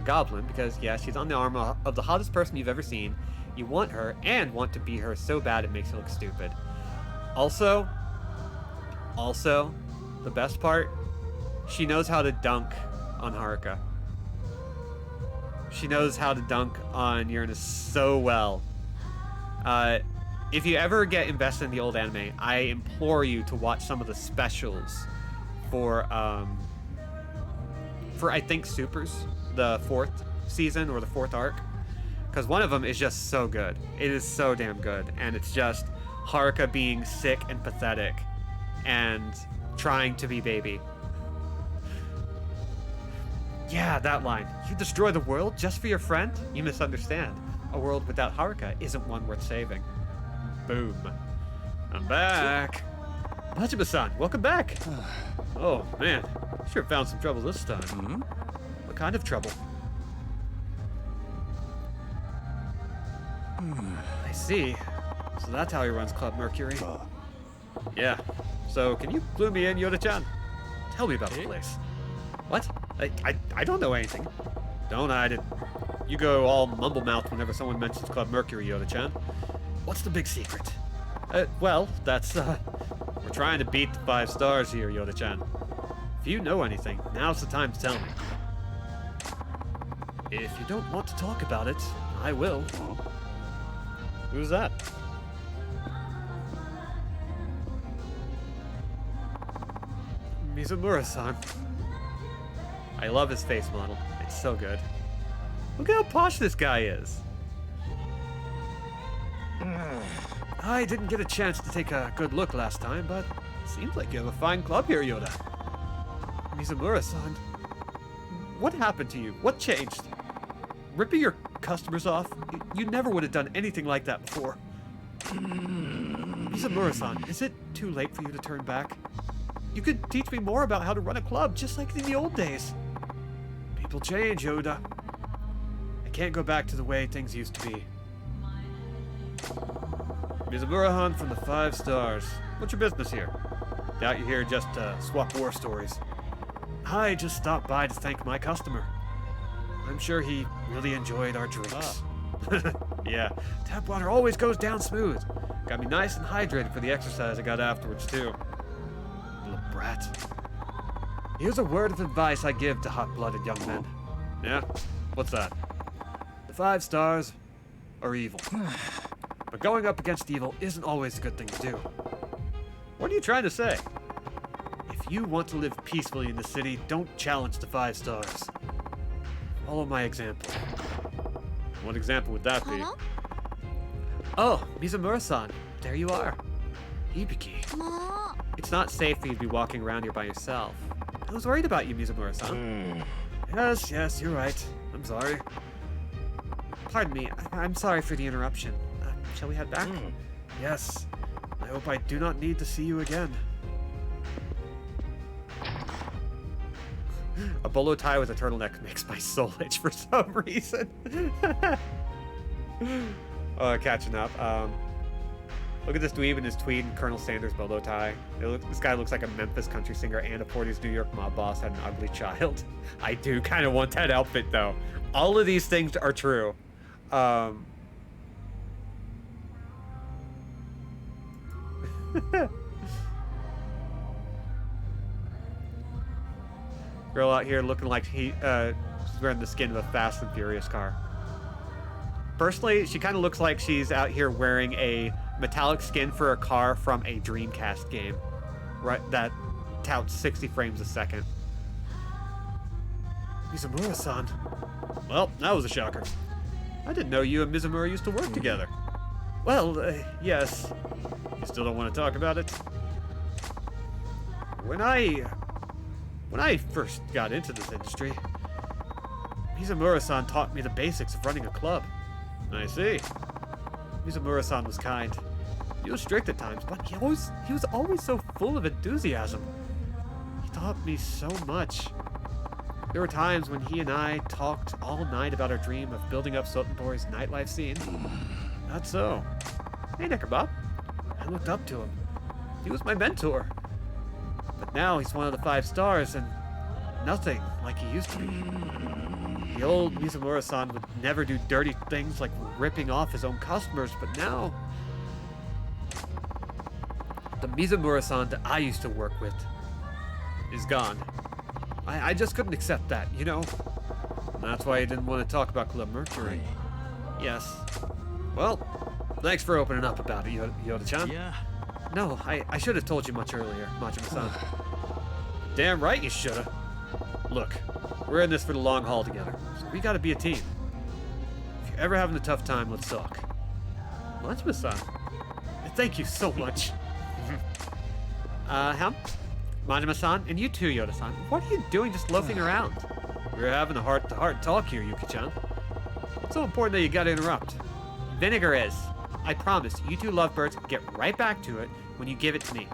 Speaker 2: Goblin, because yeah, she's on the arm of the hottest person you've ever seen. You want her, and want to be her so bad it makes you look stupid. Also, the best part, she knows how to dunk on Haruka. She knows how to dunk on Uranus so well. If you ever get invested in the old anime, I implore you to watch some of the specials for I think Supers, the 4th season or the 4th arc, because one of them is just so good. It is so damn good, and it's just Haruka being sick and pathetic and trying to be baby. Yeah, that line. You destroy the world just for your friend? You misunderstand. A world without Haruka isn't one worth saving. Boom. I'm back. Majima-san, welcome back. Oh, man. Sure found some trouble this time.
Speaker 3: Hmm?
Speaker 2: What kind of trouble? I see. So that's how he runs Club Mercury. Yeah. So can you clue me in, Yoda-chan? Tell me about the place. What? I don't know anything. Don't hide it. You go all mumble-mouthed whenever someone mentions Club Mercury, Yoda-chan. What's the big secret? Well, that's, we're trying to beat the 5 stars here, Yoda-chan. If you know anything, now's the time to tell me. If you don't want to talk about it, I will. Who's that? Mizumura-san. I love his face model. It's so good. Look how posh this guy is. I didn't get a chance to take a good look last time, but seems like you have a fine club here, Yoda. Mizumura-san, what happened to you? What changed? Ripping your customers off? You never would have done anything like that before. Mizumura-san, is it too late for you to turn back? You could teach me more about how to run a club, just like in the old days. People change, Yoda. I can't go back to the way things used to be. Mizumura-han from the 5 stars. What's your business here? Doubt you're here just to swap war stories. I just stopped by to thank my customer. I'm sure he really enjoyed our drinks. Yeah, tap water always goes down smooth. Got me nice and hydrated for the exercise I got afterwards, too. Little brat. Here's a word of advice I give to hot-blooded young men. Yeah? What's that? The 5 stars are evil. But going up against evil isn't always a good thing to do. What are you trying to say? If you want to live peacefully in the city, don't challenge the 5 stars. Follow my example. What example would that be? Oh, Mizumura-san, there you are. Hibiki. It's not safe for you to be walking around here by yourself. I was worried about you, Mizumura-san. Yes, you're right. I'm sorry. Pardon me, I'm sorry for the interruption. Shall we head back? Yes. I hope I do not need to see you again. A bolo tie with a turtleneck makes my soul itch for some reason. Catching up. Look at this dweeb in his tweed and Colonel Sanders bolo tie. This guy looks like a Memphis country singer and a 40s New York mob boss had an ugly child. I do kind of want that outfit, though. All of these things are true. Girl out here looking like she's wearing the skin of a Fast and Furious car. Personally, she kind of looks like she's out here wearing a metallic skin for a car from a Dreamcast game, right? That touts 60 frames a second.
Speaker 1: Mizumura-san. Well, that was a shocker. I didn't know you and Mizumura used to work together.
Speaker 2: Well, yes.
Speaker 1: You still don't want to talk about it? When I first got into this industry, Mizumura-san taught me the basics of running a club. I see. Mizumura-san was kind. He was strict at times, but he was always so full of enthusiasm. He taught me so much. There were times when he and I talked all night about our dream of building up Sotenborg's nightlife scene. That's so. Hey, Neckerbob. I looked up to him. He was my mentor. But now he's one of the 5 stars and nothing like he used to be. The old Mizumura-san would never do dirty things like ripping off his own customers, but now... the Mizumura-san that I used to work with is gone. I just couldn't accept that, you know? And that's why I didn't want to talk about Club Mercury. Yes. Well, thanks for opening up about it, Yoda-chan.
Speaker 3: Yeah.
Speaker 1: No, I should have told you much earlier, Majima-san. Damn right you shoulda. Look, we're in this for the long haul together, so we gotta be a team. If you're ever having a tough time, let's talk. Majima-san, thank you so much.
Speaker 2: Majima-san, and you too, Yoda-san. What are you doing just loafing around?
Speaker 1: We're having a heart-to-heart talk here, Yuki-chan. It's so important that you gotta interrupt.
Speaker 2: Vinegar is. I promise, you two lovebirds can get right back to it when you give it to me.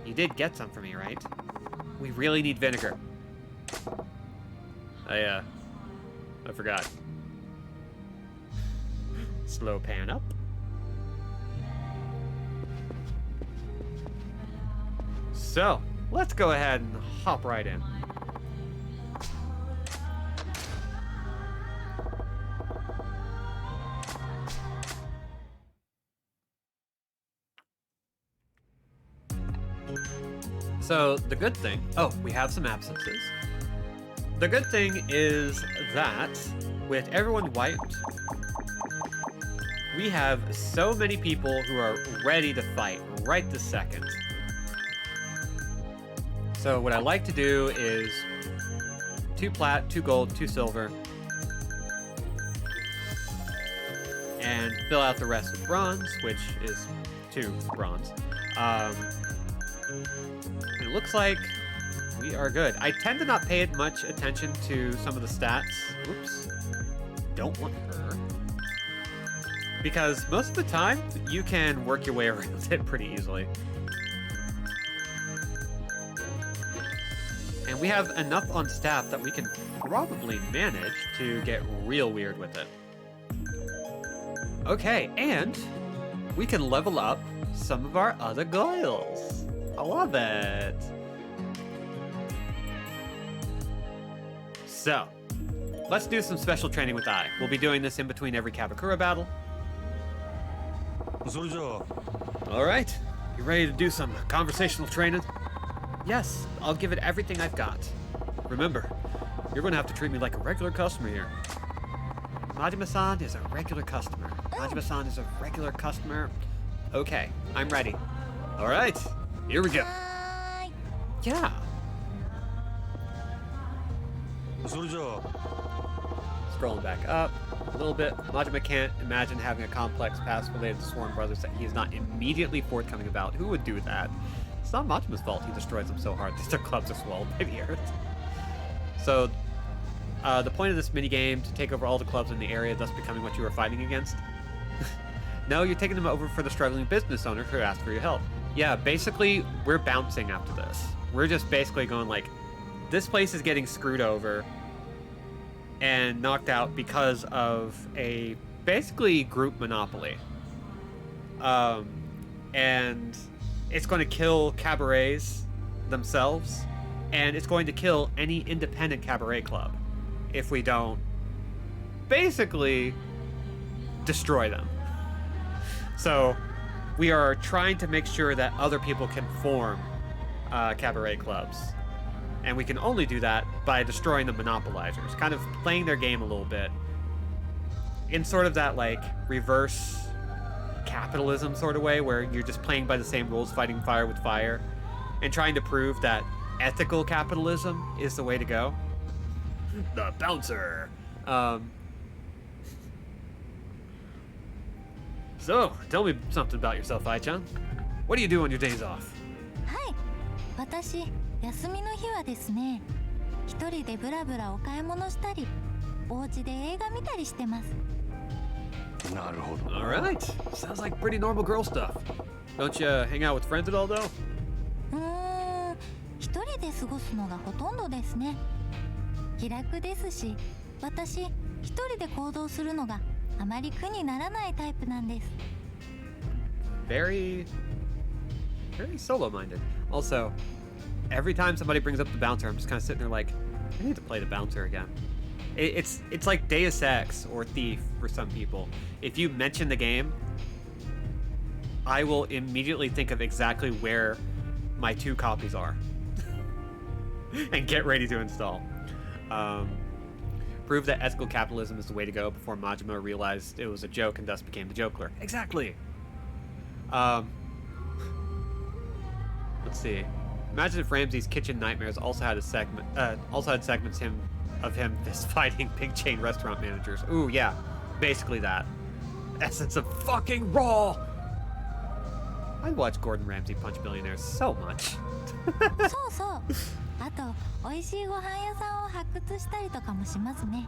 Speaker 2: You did get some for me, right? We really need vinegar.
Speaker 1: I forgot.
Speaker 2: Slow pan up. So, let's go ahead and hop right in. So, the good thing... oh, we have some absences. The good thing is that, with everyone wiped, we have so many people who are ready to fight right this second. So what I like to do is 2 plat, 2 gold, 2 silver, and fill out the rest with bronze, which is 2 bronze. And it looks like we are good. I tend to not pay much attention to some of the stats. Oops. Don't want her. Because most of the time, you can work your way around it pretty easily. And we have enough on staff that we can probably manage to get real weird with it. Okay, and we can level up some of our other goals. I love it. So, let's do some special training with Ai. We'll be doing this in between every Kabakura battle.
Speaker 1: Alright, you ready to do some conversational training?
Speaker 2: Yes, I'll give it everything I've got.
Speaker 1: Remember, you're gonna have to treat me like a regular customer here.
Speaker 2: Majima-san is a regular customer. Majima-san is a regular customer. Okay, I'm ready.
Speaker 1: Alright, here we go.
Speaker 2: Yeah. Scrolling back up a little bit. Majima can't imagine having a complex past related to Sworn Brothers that he is not immediately forthcoming about. Who would do that? It's not Majima's fault he destroys them so hard that their clubs are swallowed by the earth. So, the point of this minigame to take over all the clubs in the area, thus becoming what you are fighting against? No, you're taking them over for the struggling business owner who asked for your help. Yeah, basically, we're bouncing after this. We're just basically going like, this place is getting screwed over and knocked out because of a basically group monopoly. And it's going to kill cabarets themselves, and it's going to kill any independent cabaret club if we don't basically destroy them. So we are trying to make sure that other people can form cabaret clubs. And we can only do that by destroying the monopolizers, kind of playing their game a little bit in sort of that like reverse capitalism sort of way, where you're just playing by the same rules, fighting fire with fire, and trying to prove that ethical capitalism is the way to go.
Speaker 1: The bouncer. So, tell me something about yourself, Ai-chan. What do you do on your days off?
Speaker 3: はい、私、休みの日はですね、一人でブラブラお買い物したり、お家で映画見たりしてます。
Speaker 4: なるほど。
Speaker 1: Alright. Sounds like pretty normal girl stuff. Don't you hang out with friends at all, though?
Speaker 3: 一人で過ごすのがほとんどですね。気楽ですし、私、一人で行動するのがあまり苦にならないタイプなんです。
Speaker 2: Very solo-minded. Also, every time somebody brings up the bouncer, I'm just kind of sitting there like, I need to play the bouncer again. It's like Deus Ex or Thief for some people. If you mention the game, I will immediately think of exactly where my 2 copies are and get ready to install. Prove that ethical capitalism is the way to go before Majima realized it was a joke and thus became the Joker. Exactly. Let's see. Imagine if Ramsey's Kitchen Nightmares also had segments of him fist fighting big chain restaurant managers. Ooh, yeah, basically that. Essence of fucking raw. I'd watch Gordon Ramsay punch billionaires so much.
Speaker 3: そうそう。あと、美味しいご飯屋さんを発掘したりとかもしますね。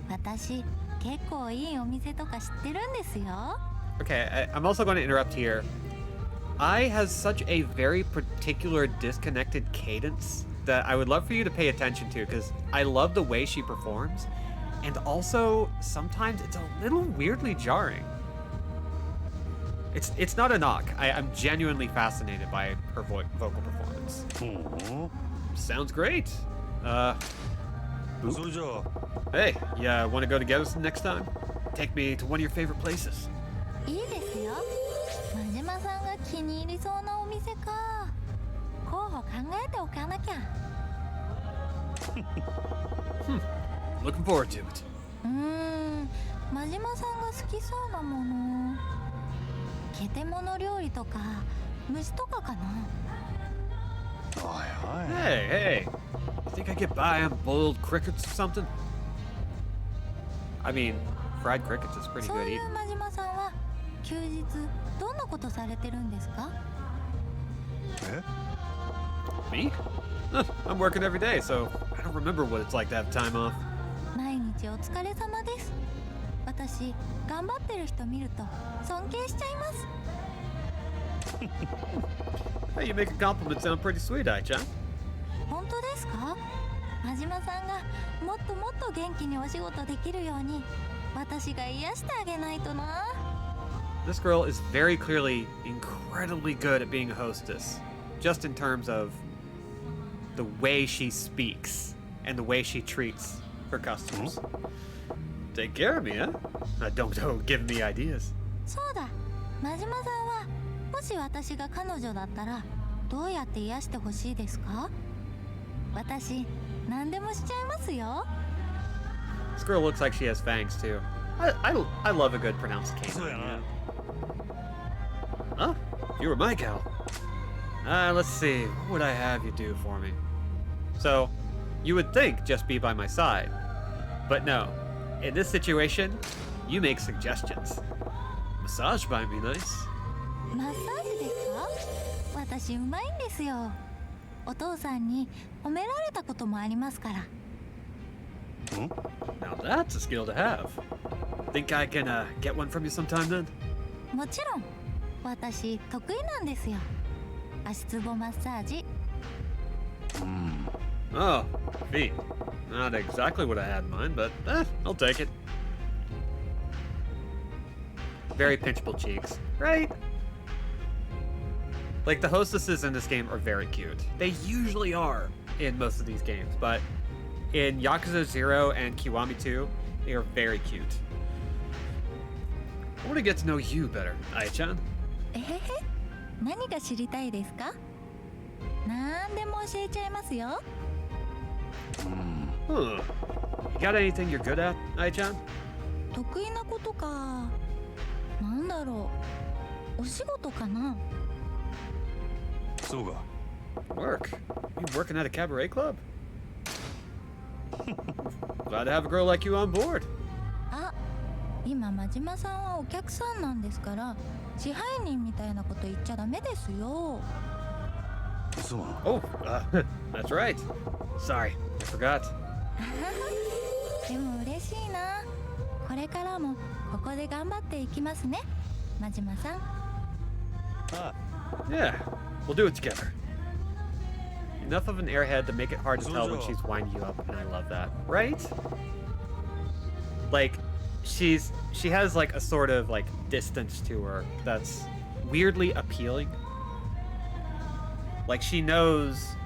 Speaker 3: 私、結構いいお店とか知ってるんですよ。
Speaker 2: Okay, I'm also going to interrupt here. Ai has such a very particular disconnected cadence that I would love for you to pay attention to, because I love the way she performs, and also sometimes it's a little weirdly jarring. It's not a knock. I'm genuinely fascinated by her vocal performance.
Speaker 1: Sounds great.
Speaker 4: それじゃあ
Speaker 1: Hey, yeah, want to go together some next time? Take me to one of your favorite places.
Speaker 3: いいですよ。真島さんが気に入りそうなお店か。候補考えておかなきゃ。
Speaker 1: Looking forward to it.
Speaker 3: 真島さんが好きそうなもの。漬物料理とか虫とかかな。
Speaker 4: はいはい。
Speaker 1: Hey, you think I get by on boiled crickets or something?
Speaker 2: I mean, fried crickets is pretty
Speaker 3: そう
Speaker 2: good
Speaker 3: いう
Speaker 2: eating.
Speaker 3: 真島さんは休日どんなことされてるんですか？
Speaker 4: え
Speaker 1: Me? I'm working every day, so I don't remember what it's like to have time off.
Speaker 3: 毎日お疲れ様です。私頑張ってる人見ると尊敬しちゃいます。
Speaker 1: Hey, you make a compliment sound pretty sweet, Ai-chan.
Speaker 3: 本当ですか？真島さんがもっともっと元気にお仕事できるように私が癒してあげないとな。
Speaker 2: This girl is very clearly incredibly good at being a hostess, just in terms of the way she speaks and the way she treats her customers.
Speaker 1: Take care of me, huh? Don't give me ideas.
Speaker 3: そうだ、真島さんはもし私が彼女だったらどうやって癒してほしいですか？私何でもしちゃいますよ。
Speaker 2: This girl looks like she has fangs too. I love a good pronounced
Speaker 4: そうや
Speaker 2: canine.
Speaker 4: な。
Speaker 1: Huh? You were my gal.
Speaker 2: Let's see. What would I have you do for me? So, you would think just be by my side. But no. In this situation, you make suggestions.
Speaker 1: Massage might be nice.
Speaker 3: マッサージですか？私うまいんですよ。お父さんに褒められたこともありますから。
Speaker 1: Now that's a skill to have. Think I can get one from you sometime then?
Speaker 3: もちろん私得意なんですよ。足つぼマッサージ。
Speaker 1: Oh, feet. Not exactly what I had in mind, but I'll take it.
Speaker 2: Very pinchable cheeks, right? Like, the hostesses in this game are very cute. They usually are in most of these games, but in Yakuza 0 and Kiwami 2, they are very cute.
Speaker 1: I want to get to know you better, Ai-chan.
Speaker 3: えへへ、何が知りたいですか？なんでも教えちゃいますよ。
Speaker 1: Huh. You got anything you're good at, Ai-chan?
Speaker 3: 得意なことか。なんだだろう。お仕事かな。
Speaker 4: そうか。
Speaker 1: Work? You working at a cabaret club? Glad to have a girl like you on board.
Speaker 3: あ、今真島さんはお客さんなんですから、支配人みたいなこと言っちゃダメですよ。
Speaker 4: そう。
Speaker 1: Oh, that's right. Sorry, I forgot.
Speaker 3: でも嬉しいな。これからもここで頑張っていきますね、真島さん。
Speaker 1: Yeah, we'll do it together. Enough of an airhead to make it hard to tell when she's winding you up, and I love that. Right? Like, she has like a sort of like distance to her that's weirdly appealing. Like, she knows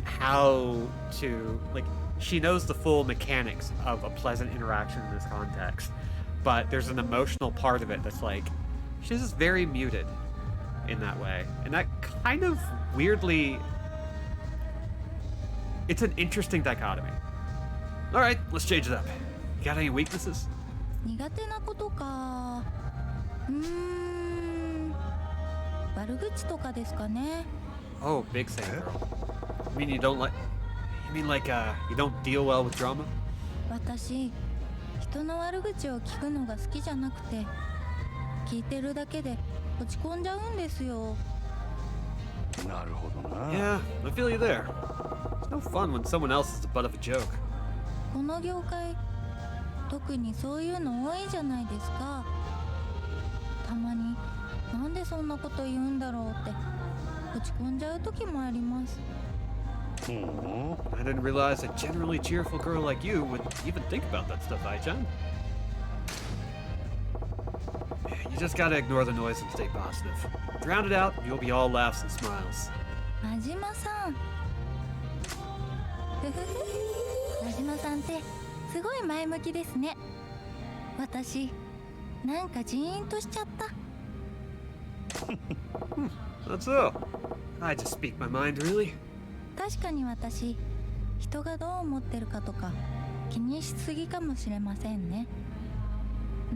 Speaker 1: how to, like, she knows the full mechanics of a pleasant interaction in this context, but there's an emotional part of it that's like, she's just very muted in that way. And that kind of weirdly, it's an interesting dichotomy. All right, let's change it up. You got any weaknesses?
Speaker 3: 苦手なことか。悪口とかですかね。
Speaker 1: Oh, big fan girl. You mean you don't like, you don't deal well with drama?
Speaker 3: 私、人の悪口を聞くのが好きじゃなくて、聞いてるだけで落ち込んじゃうんですよ。
Speaker 4: なるほどな。
Speaker 1: Yeah, I feel you there. It's no fun when someone else is the butt of a joke.
Speaker 3: この業界、特にそういうの多いじゃないですか。たまに、なんでそんなこと言うんだろうって落ち込んじゃう時もあります。
Speaker 1: I didn't realize a generally cheerful girl like you would even think about that stuff, Ai-chan. You just gotta ignore the noise and stay positive. Drown it out, and you'll be all laughs and smiles.
Speaker 3: 真島さん。真島さんってすごい前向きですね。私、なんかジーンとしちゃった。
Speaker 1: That's so. I just speak my mind, really.
Speaker 3: 確かに私、人がどう思ってるかとか気にしすぎかもしれませんね。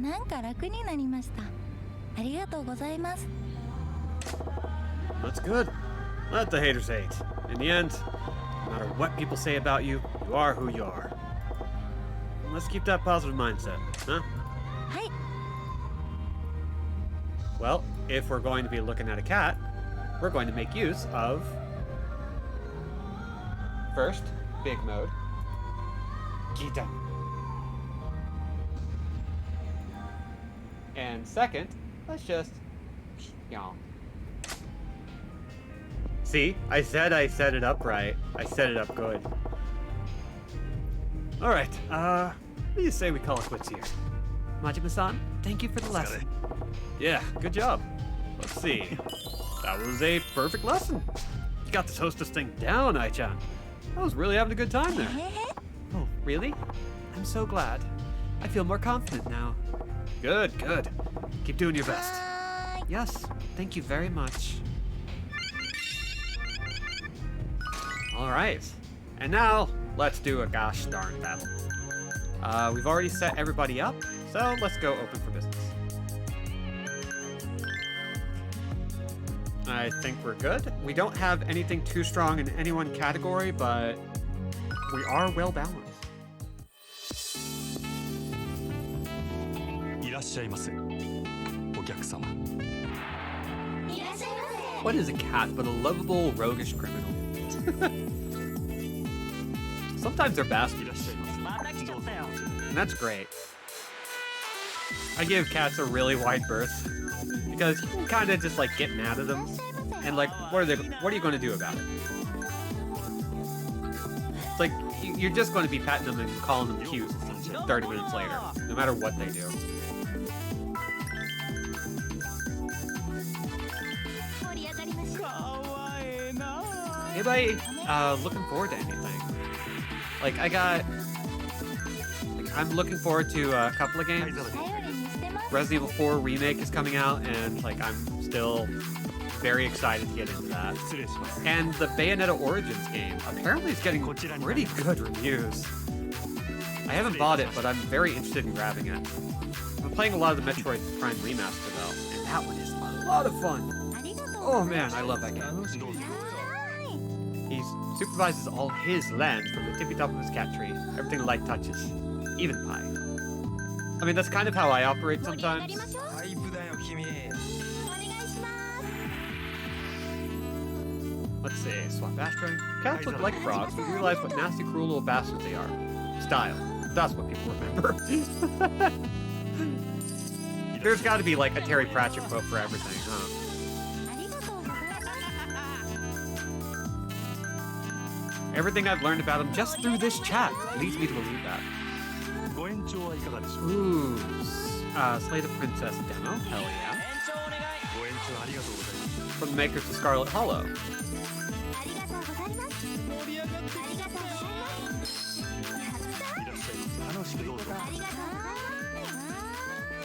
Speaker 3: なんか楽になりました。ありがとうございます。
Speaker 1: That's good. Let the haters hate. In the end, no matter what people say about you, you are who you are. Let's keep that positive mindset, huh?
Speaker 3: はい。
Speaker 1: Well, if we're going to be looking at a cat, we're going to make use of first, big mode, Gita. And second, let's just yawn. See, I said it up right. I set it up good. All right, what do you say we call it quits here? Majima-san, thank you for the lesson. Yeah, good job. Let's see. That was a perfect lesson. You got this hostess thing down, Ai-chan. I was really having a good time there. Oh, really? I'm so glad. I feel more confident now. Good, good. Keep doing your best.
Speaker 3: はーい。
Speaker 1: Yes, thank you very much. All right, and now let's do a gosh darn battle. We've already set everybody up, so let's go open for business. I think we're good. We don't have anything too strong in any one category, but we are well balanced.
Speaker 4: いらっしゃいませ。お客様。
Speaker 3: いらっしゃいませ。
Speaker 1: What is a cat but a lovable, roguish criminal? Sometimes they're bastards, and that's great. I give cats a really wide berth because you can kind of just like get mad at them, and like, what are you going to do about it? It's like you're just going to be petting them and calling them cute 30 minutes later, no matter what they do. Anybody looking forward to anything? Like, I'm looking forward to a couple of games.
Speaker 3: 頼りにしてます。
Speaker 1: Resident Evil 4 Remake is coming out, and like, I'm still very excited to get into that.
Speaker 4: 失礼します。
Speaker 1: And the Bayonetta Origins game apparently is getting pretty good reviews. I haven't bought it, but I'm very interested in grabbing it.
Speaker 2: been playing a lot of the Metroid Prime Remaster though, and that one is a lot of fun. Oh man, I love that game. He supervises all his land from the tippy top of his cat tree. Everything the light touches, even pie. I mean, that's kind of how I operate sometimes. Let's see, swap ashtray. Cats look like frogs, but you realize what nasty, cruel little bastards they are. Style. That's what people remember. There's got to be like a Terry Pratchett quote for everything, huh? Everything I've learned about him just through this chat leads me to believe that. Ooh, Slay the Princess demo. Hell yeah. From the makers of Scarlet Hollow.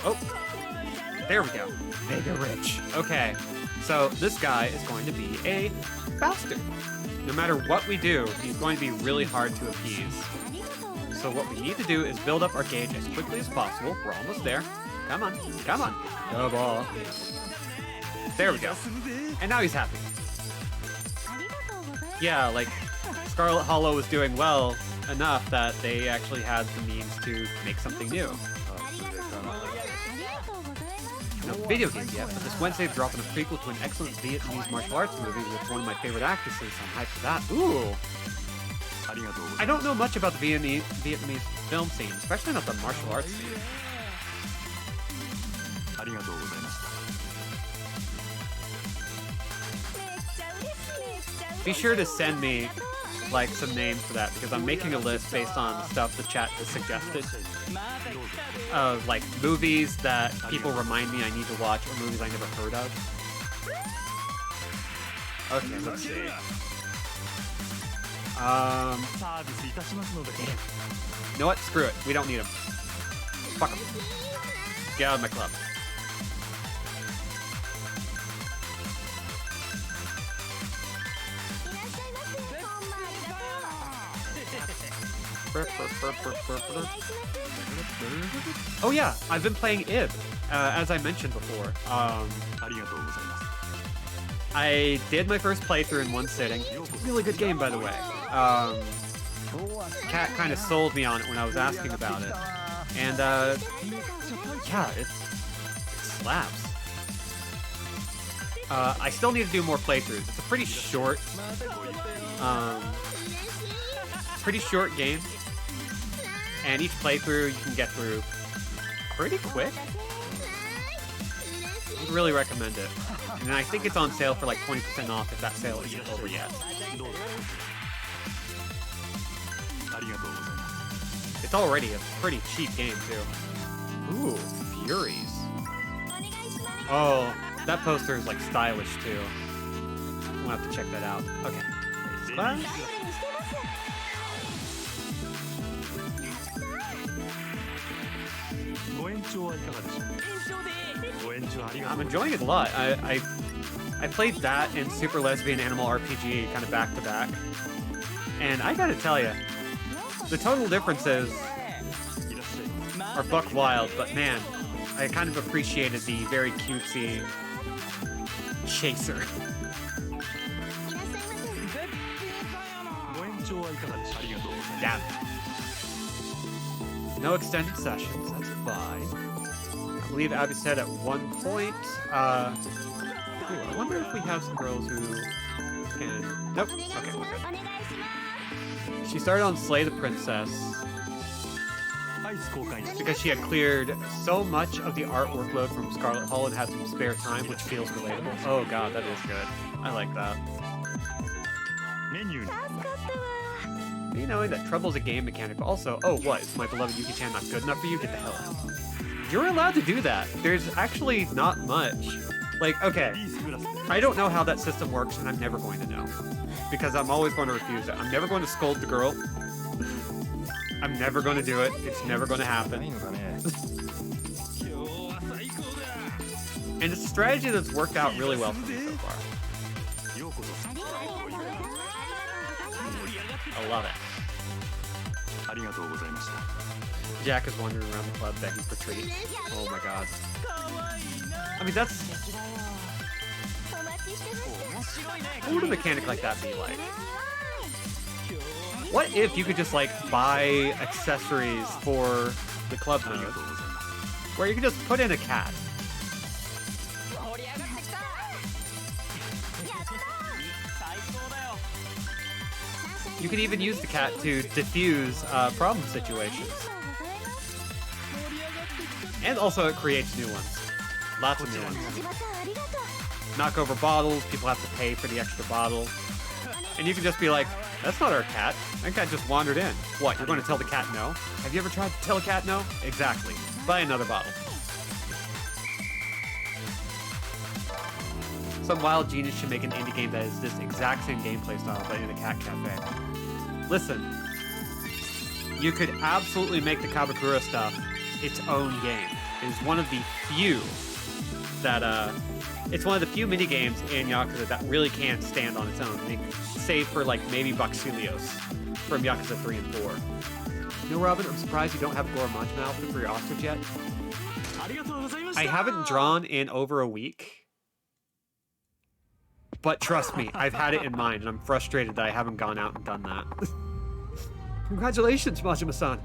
Speaker 2: Oh, there we go. Mega rich. Okay, so this guy is going to be a bastard. No matter what we do, he's going to be really hard to appease. So what we need to do is build up our gauge as quickly as possible. We're almost there. Come on, come on. Come on. There we go. And now he's happy. Yeah, like, Scarlet Hollow was doing well enough that they actually had the means to make something new. No video games yet, but this Wednesday they're dropping a prequel to an excellent Vietnamese martial arts movie with one of my favorite actresses. I'm hyped for that. Ooh! I don't know much about the Vietnamese film scene, especially not the martial arts scene. Be sure to send me like some names for that because I'm making a list based on stuff the chat has suggested of like movies that people remind me I need to watch or movies I never heard of. Okay, let's see. You know what? Screw it. We don't need him. Fuck him. Get out of my club. Oh yeah, I've been playing Ib, as I mentioned before. I did my first playthrough in one sitting. Really good game, by the way. Kat kind of sold me on it when I was asking about it. And, yeah, it slaps. I still need to do more playthroughs. It's a pretty short game. And each playthrough you can get through pretty quick. I would really recommend it. And I think it's on sale for like 20% off if that sale isn't over yet. It's already a pretty cheap game too. Ooh, Furies. Oh, that poster is like stylish too. We'll have to check that out. Okay. Class? I'm enjoying it a lot. I played that and Super Lesbian Animal RPG kind of back to back. And I gotta tell you, the total differences are buck wild, but man, I kind of appreciated the very cutesy chaser. Damn. No extended sessions, that's fine. I believe Abby said at one point, I wonder if we have some girls who can... Nope. Okay, we're good. She started on Slay the Princess because she had cleared so much of the art workload from Scarlet Hollow and had some spare time, which feels relatable. Oh god, that is good. I like that. Me knowing that trouble's a game mechanic, but also, oh what, is my beloved Yuki-chan not good enough for you? Get the hell out. You're allowed to do that. There's actually not much. Like, okay, I don't know how that system works, and I'm never going to know. Because I'm always going to refuse it. I'm never going to scold the girl. I'm never going to do it. It's never going to happen. And it's a strategy that's worked out really well for me so far. I love it.
Speaker 4: ありがとうございました。
Speaker 2: Jack is wandering around the club begging for treats. Oh my god. I mean, that's... What would a mechanic like that be like? What if you could just, like, buy accessories for the club mode, where you could just put in a cat? You could even use the cat to diffuse problem situations. And also it creates new ones. Lots of new ones. Knock over bottles, people have to pay for the extra bottle. And you can just be like, that's not our cat. That cat just wandered in. What, you're going to tell the cat no? Have you ever tried to tell a cat no? Exactly. Buy another bottle. Some wild genius should make an indie game that is this exact same gameplay style, but in a cat cafe. Listen, you could absolutely make the Kabakura stuff its own game. It is one of the few that, it's one of the few mini games in Yakuza that really can't stand on its own, save for, like, maybe Baxilios from Yakuza 3 and 4. You know, Robin, I'm surprised you don't have Goro Majima outfit for your ostrich yet. I haven't drawn in over a week. But trust me, I've had it in mind, and I'm frustrated that I haven't gone out and done that. Congratulations, Majima-san.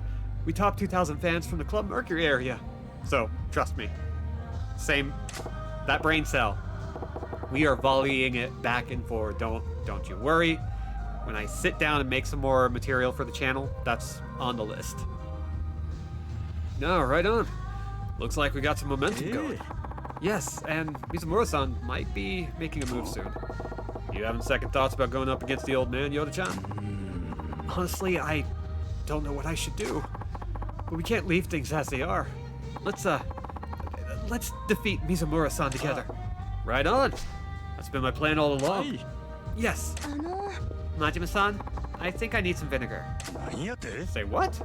Speaker 2: We topped 2,000 fans from the Club Mercury area. So, trust me. Same, that brain cell. We are volleying it back and forth. Don't you worry. When I sit down and make some more material for the channel, that's on the list. No, right on. Looks like we got some momentum going. Yes, and Mizumura-san might be making a move soon. You having second thoughts about going up against the old man, Yoda-chan? Honestly, I don't know what I should do. But we can't leave things as they are. Let's defeat Mizumura-san together. Right on. That's been my plan all along. Yes. Majima-san, I think I need some vinegar. Say what?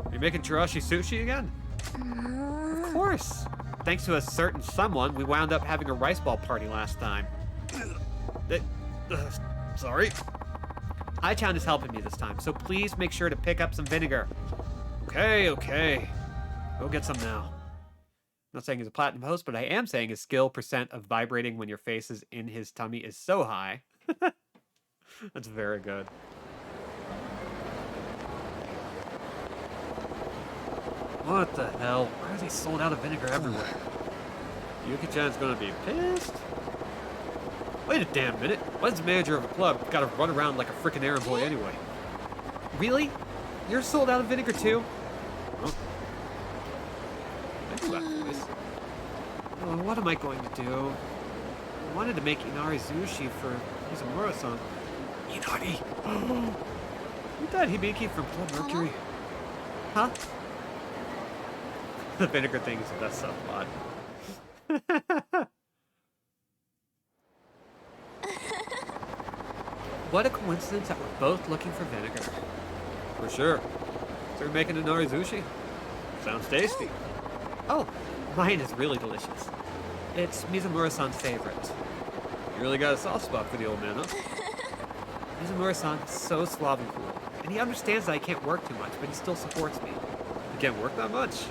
Speaker 2: Are you making chirashi sushi again? Of course. Thanks to a certain someone, we wound up having a rice ball party last time. Sorry. I-chan is helping me this time, so please make sure to pick up some vinegar. Okay. Go get some now. I'm not saying he's a platinum host, but I am saying his skill percent of vibrating when your face is in his tummy is so high. That's very good. What the hell? Why are they sold out of vinegar everywhere? Yuki-chan's gonna be pissed. Wait a damn minute. Why's the manager of a club gotta run around like a frickin' errand boy anyway? Really? You're sold out of vinegar too? Huh? I do that voice. Oh, what am I going to do? I wanted to make Inari Zushi for Mizumura-san. Inari! Isn't that Hibiki from Club Mercury? Huh? The vinegar thing is the best subplot. What a coincidence that we're both looking for vinegar. For sure. So we're making a norizushi? Sounds tasty. Oh, mine is really delicious. It's Mizumura-san's favorite. You really got a soft spot for the old man, huh? Mizumura-san is so suave and cool. And he understands that I can't work too much, but he still supports me. You can't work that much?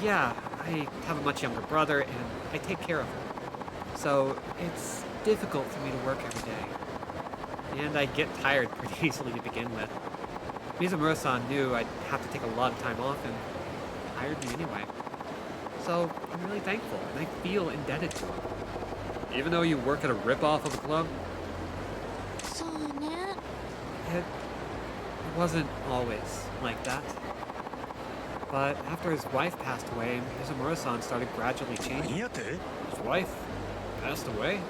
Speaker 2: Yeah, I have a much younger brother, and I take care of him. So, it's difficult for me to work every day. And I get tired pretty easily to begin with. Mizumura-san knew I'd have to take a lot of time off, and hired me anyway. So, I'm really thankful, and I feel indebted to him. Even though you work at a rip-off of a club? It wasn't always like that. But after his wife passed away, Mizumura-san started gradually changing. His wife passed away?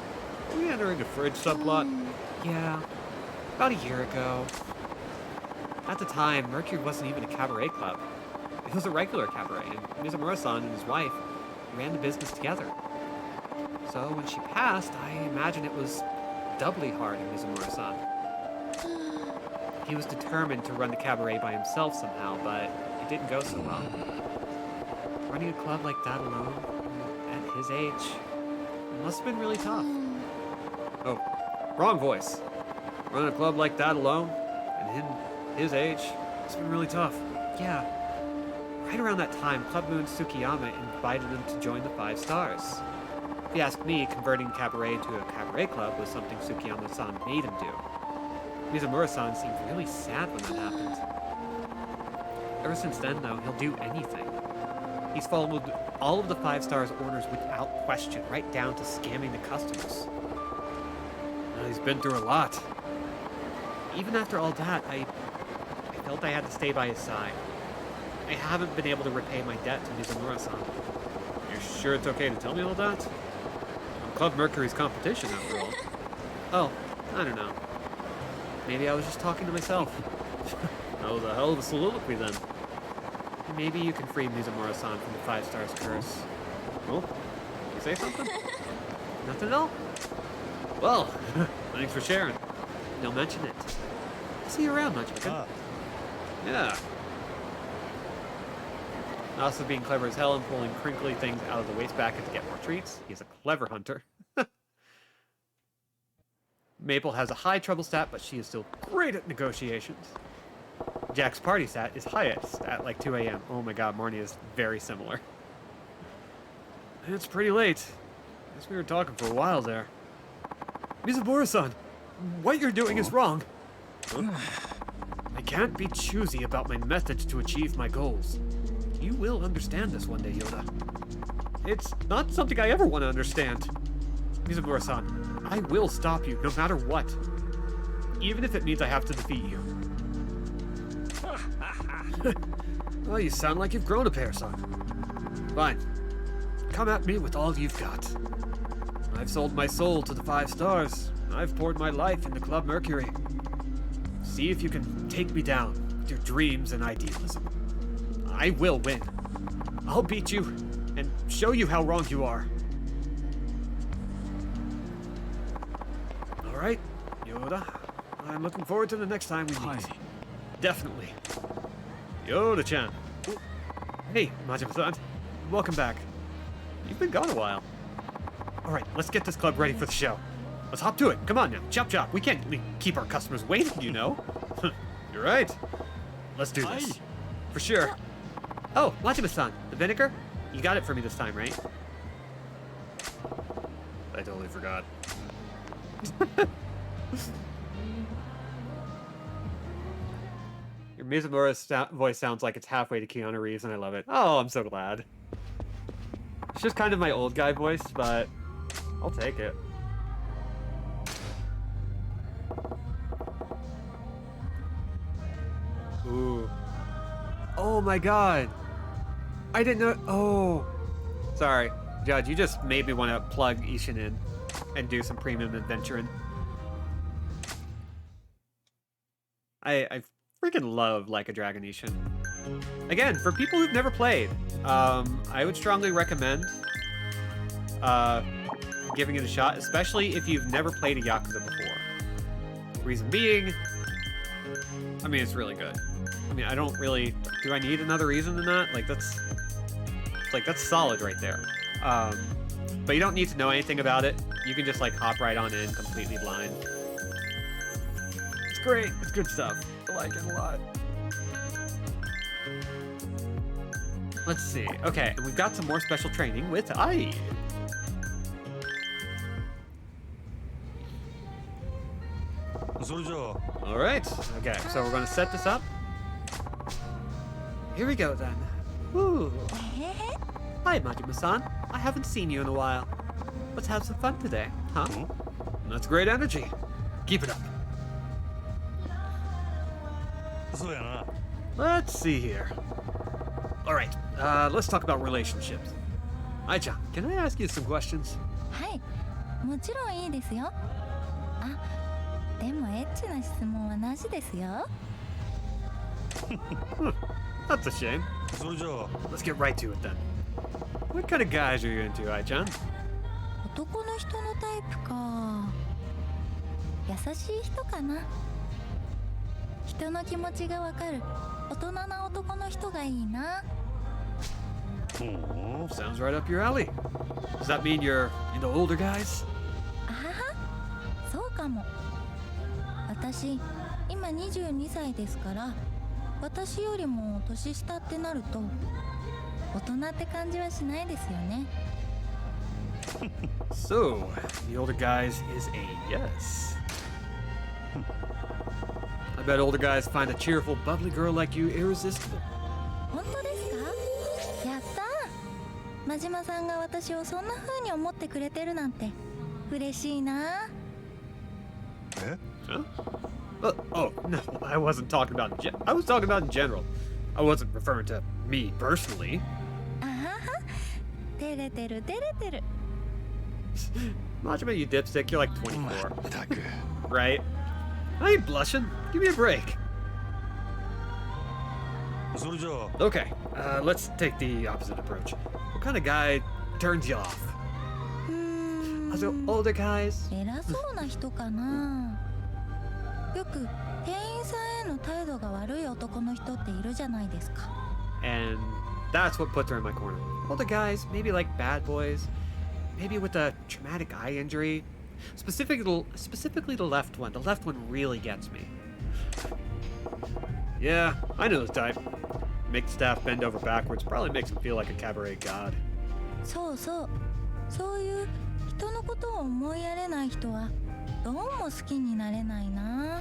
Speaker 2: Are we entering a fridge subplot? Yeah, about a year ago. At the time, Mercury wasn't even a cabaret club. It was a regular cabaret, and Mizumura-san and his wife ran the business together. So when she passed, I imagine it was doubly hard on Mizumura-san. He was determined to run the cabaret by himself somehow, but it didn't go so well. Running a club like that alone, at his age, it must have been really tough. Oh, wrong voice. Running a club like that alone, and in his age,
Speaker 1: It's been really tough.
Speaker 2: Yeah. Right around that time, Club Moon Tsukiyama invited him to join the Five Stars. If you ask me, converting cabaret to a cabaret club was something Tsukiyama-san made him do. Mizumura-san seemed really sad when that happened. Ever since then, though, he'll do anything. He's followed all of the Five Stars orders without question, right down to scamming the customers.
Speaker 1: He's been through a lot.
Speaker 2: Even after all that, I felt I had to stay by his side. I haven't been able to repay my debt to Mizumura-san.
Speaker 1: You're sure it's okay to tell me all that? I'm Club Mercury's competition, after all.
Speaker 2: Oh, I don't know. Maybe I was just talking to myself.
Speaker 1: That was a hell of a soliloquy then.
Speaker 2: Maybe you can free Mizumura-san from the Five Stars curse.
Speaker 1: Oh, you say something?
Speaker 2: Nothing at all?
Speaker 1: Well, thanks for sharing.
Speaker 2: Don't mention it. See you around, Majima.
Speaker 1: Yeah.
Speaker 2: Also being clever as hell and pulling crinkly things out of the wastebasket to get more treats. He's a clever hunter. Maple has a high trouble stat, but she is still great at negotiations. Jack's party stat is highest at like 2 a.m. Oh my god, Marnie is very similar.
Speaker 1: It's pretty late. Guess we were talking for a while there. Mizumura-san, what you're doing is wrong. Huh? I can't be choosy about my methods to achieve my goals. You will understand this one day, Yoda.
Speaker 2: It's not something I ever want to understand.
Speaker 1: Mizumura-san, I will stop you no matter what. Even if it means I have to defeat you. Well, you sound like you've grown a pair, son. Fine. Come at me with all you've got. I've sold my soul to the Five Stars. I've poured my life into Club Mercury. See if you can take me down with your dreams and idealism.
Speaker 2: I will win.
Speaker 1: I'll beat you and show you how wrong you are. All right, Yoda. I'm looking forward to the next time we meet. Definitely. Yoda-chan.
Speaker 2: Hey, Majima-san.
Speaker 1: Welcome back.
Speaker 2: You've been gone a while.
Speaker 1: All right, let's get this club ready for the show. Let's hop to it. Come on now. Chop chop. We can't keep our customers waiting, you know. You're right. Let's do this.
Speaker 2: For sure. Oh, Majima-san, the vinegar? You got it for me this time, right?
Speaker 1: I totally forgot.
Speaker 2: Your Mizumura voice sounds like it's halfway to Keanu Reeves, and I love it. Oh, I'm so glad. It's just kind of my old guy voice, but I'll take it. Ooh. Oh my god. I didn't know. Oh. Sorry, Judge, you just made me want to plug Ishin in and do some premium adventuring. I freaking love Like a Dragon Ishin. Again, for people who've never played, I would strongly recommend giving it a shot, especially if you've never played a Yakuza before. Reason being, I mean, it's really good. I mean, I don't really... Do I need another reason than that? Like, that's solid right there. But you don't need to know anything about it. You can just, like, hop right on in completely blind. It's great. It's good stuff. I like it a lot. Let's see. Okay, and we've got some more special training with Ai. All right. Okay, so we're going to set this up. Here we go, then. Woo. Hi, Majima-san. I haven't seen you in a while. Let's have some fun today, huh?
Speaker 1: That's great energy. Keep it up. Let's see here. All right, let's talk about relationships. Ai-chan, can I ask you some questions?
Speaker 3: はい、もちろんいいですよ。あ、でもエッチな質問はなしですよ。
Speaker 1: That's a shame. Let's get right to it then. What kind of guys are you into, Ai-chan?
Speaker 3: 男の人のタイプか。優しい人かな。人の気持ちがわかる大人な男の人がいいな。
Speaker 1: Sounds right up your alley. Does that mean you're into older guys?
Speaker 3: あはは、そうかも。私、今22歳ですから、私よりも年下ってなると大人って感じはしないですよね。
Speaker 1: So, the older guys is a yes. I bet older guys find a cheerful, bubbly girl like you irresistible.
Speaker 3: 本当ですか？やったー。真島さんが私をそんな風に思ってくれてるなんて嬉しいな。
Speaker 4: え
Speaker 1: Huh? Oh, no, I wasn't talking about I was talking about in general. I wasn't referring to me personally.
Speaker 3: あはは、照れてる照れてる。
Speaker 1: Majima, you dipstick, you're like 24,
Speaker 4: まったく
Speaker 1: right? I ain't blushing. Give me a break.
Speaker 4: それじゃあ
Speaker 1: Okay, let's take the opposite approach. What kind of guy turns you off?
Speaker 3: うーん。
Speaker 1: So, older guys?
Speaker 3: 偉そうな人かな。よく店員さんへの態度が悪い男の人っているじゃないですか。
Speaker 1: And that's what puts her in my corner. Older guys, maybe like bad boys, maybe with a traumatic eye injury. Specifically the left one. The left one really gets me. Yeah, I know the type. Make the staff bend over backwards, probably makes him feel like a cabaret god.
Speaker 3: そうそう。そういう人のことを思いやれない人はどうも好きになれないな。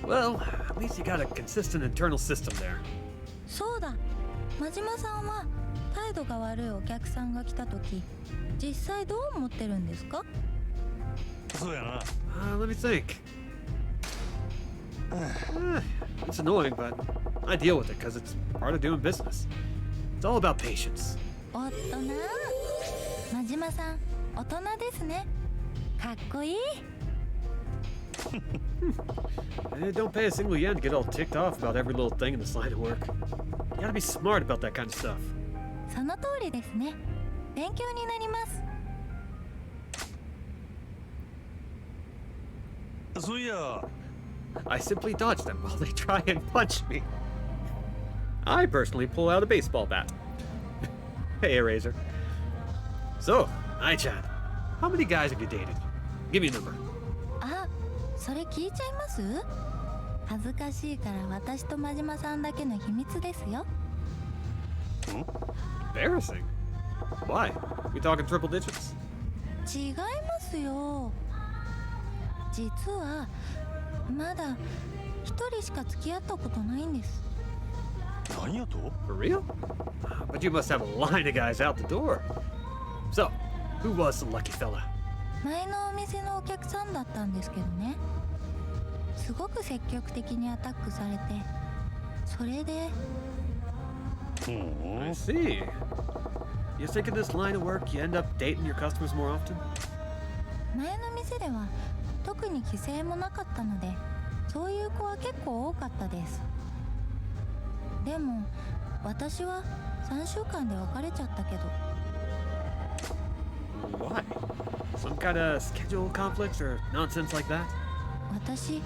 Speaker 1: Well, at least you got a consistent internal system there.
Speaker 3: そうだ。真島さんは態度が悪いお客さんが来た時、実際どう思ってるんですか？
Speaker 4: そうやな
Speaker 1: Let me think. It's annoying, but I deal with it because it's part of doing business. It's all about patience.
Speaker 3: おっとな。真島さん、大人ですね。かっこいい。
Speaker 1: Don't pay a single yen to get all ticked off about every little thing in this line of work. You gotta be smart about that kind of stuff.
Speaker 3: その通りですね。勉強になります。
Speaker 4: そういや
Speaker 1: I simply dodge them while they try and punch me. I personally pull out a baseball bat. Hey, Eraser. So, Ai-chan, how many guys have you dated? Give me a number.
Speaker 3: あ、それ聞いちゃいます？恥ずかしいから私と真島さんだけの秘密ですよ。
Speaker 1: Embarrassing. Why? We talking triple digits?
Speaker 3: 違いますよ。実はまだ一人しか付き合ったことないんです。
Speaker 4: 何やと
Speaker 1: For real? But you must have a line of guys out the door. So, who was the lucky fella?
Speaker 3: 前のお店のお客さんだったんですけどね。すごく積極的にアタックされて、それで
Speaker 1: I see. You think in this line of work you end up dating your customers more often?
Speaker 3: 前の店では特に規制もなかったので、そういう子は結構多かったです。でも私は3週間で別れちゃったけど。
Speaker 1: Why? Some kind of schedule conflicts or nonsense like that?
Speaker 3: 私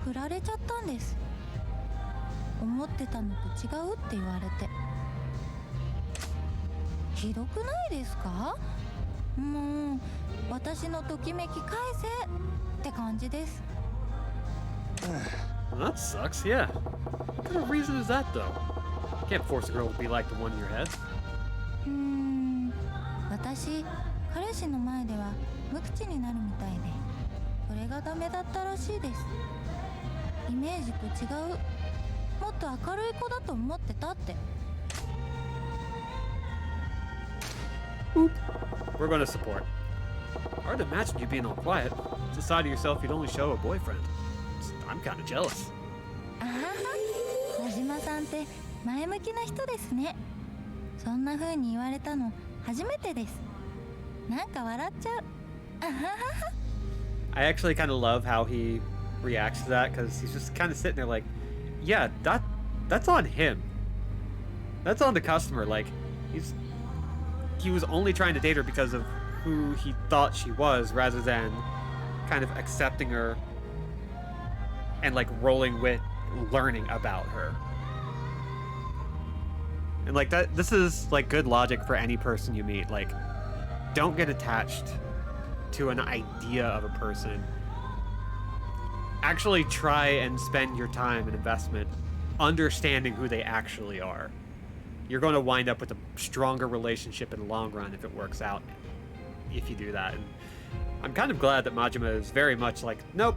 Speaker 3: 振られちゃったんです。思ってたのと違うって言われて。ひどくないですか？もう私のときめき返せって感じです。
Speaker 1: Well, that sucks, yeah. What kind of reason is that, though? Can't force a girl to be like the one in your head.
Speaker 3: 私彼氏の前では無口になるみたいで、それがダメだったらしいです。イメージと違う。もっと明るい子だと思ってたって。
Speaker 1: Oop. We're gonna support. Hard to imagine you being all quiet. It's a side of yourself you'd only show a boyfriend. I'm kinda jealous.
Speaker 3: あはは、真島さんって前向きな人ですね。そんな風に言われたの初めてです。なんか笑っちゃう。あははは。
Speaker 1: I actually kind of love how he reacts to that because he's just kind of sitting there like, yeah, that's on him. That's on the customer. Like, he was only trying to date her because of who he thought she was rather than kind of accepting her and like rolling with learning about her. And like that, this is like good logic for any person you meet. Like, don't get attached to an idea of a person actually try and spend your time and investment understanding who they actually are. You're going to wind up with a stronger relationship in the long run if it works out, if you do that. And I'm kind of glad that Majima is very much like, nope,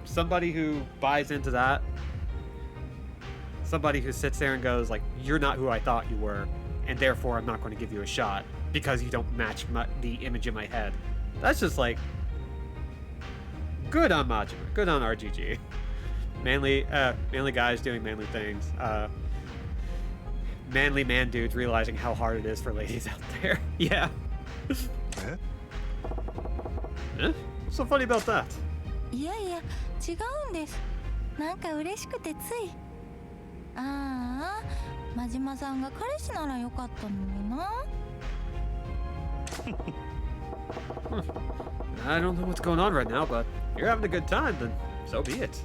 Speaker 1: somebody who buys into that, somebody who sits there and goes like, you're not who I thought you were, and therefore I'm not going to give you a shot because you don't match the image in my head. That's just like, good on Majima, good on RGG. Manly guys doing manly things. Manly man dudes realizing how hard it is for ladies out there. Yeah.
Speaker 4: Eh?
Speaker 1: Eh? What's so funny about that?
Speaker 3: いやいや違うんです。なんか嬉しくてつい。ああ、真島さんが彼氏ならよかったのにな。
Speaker 1: I don't know what's going on right now, but you're having a good time, then so be it.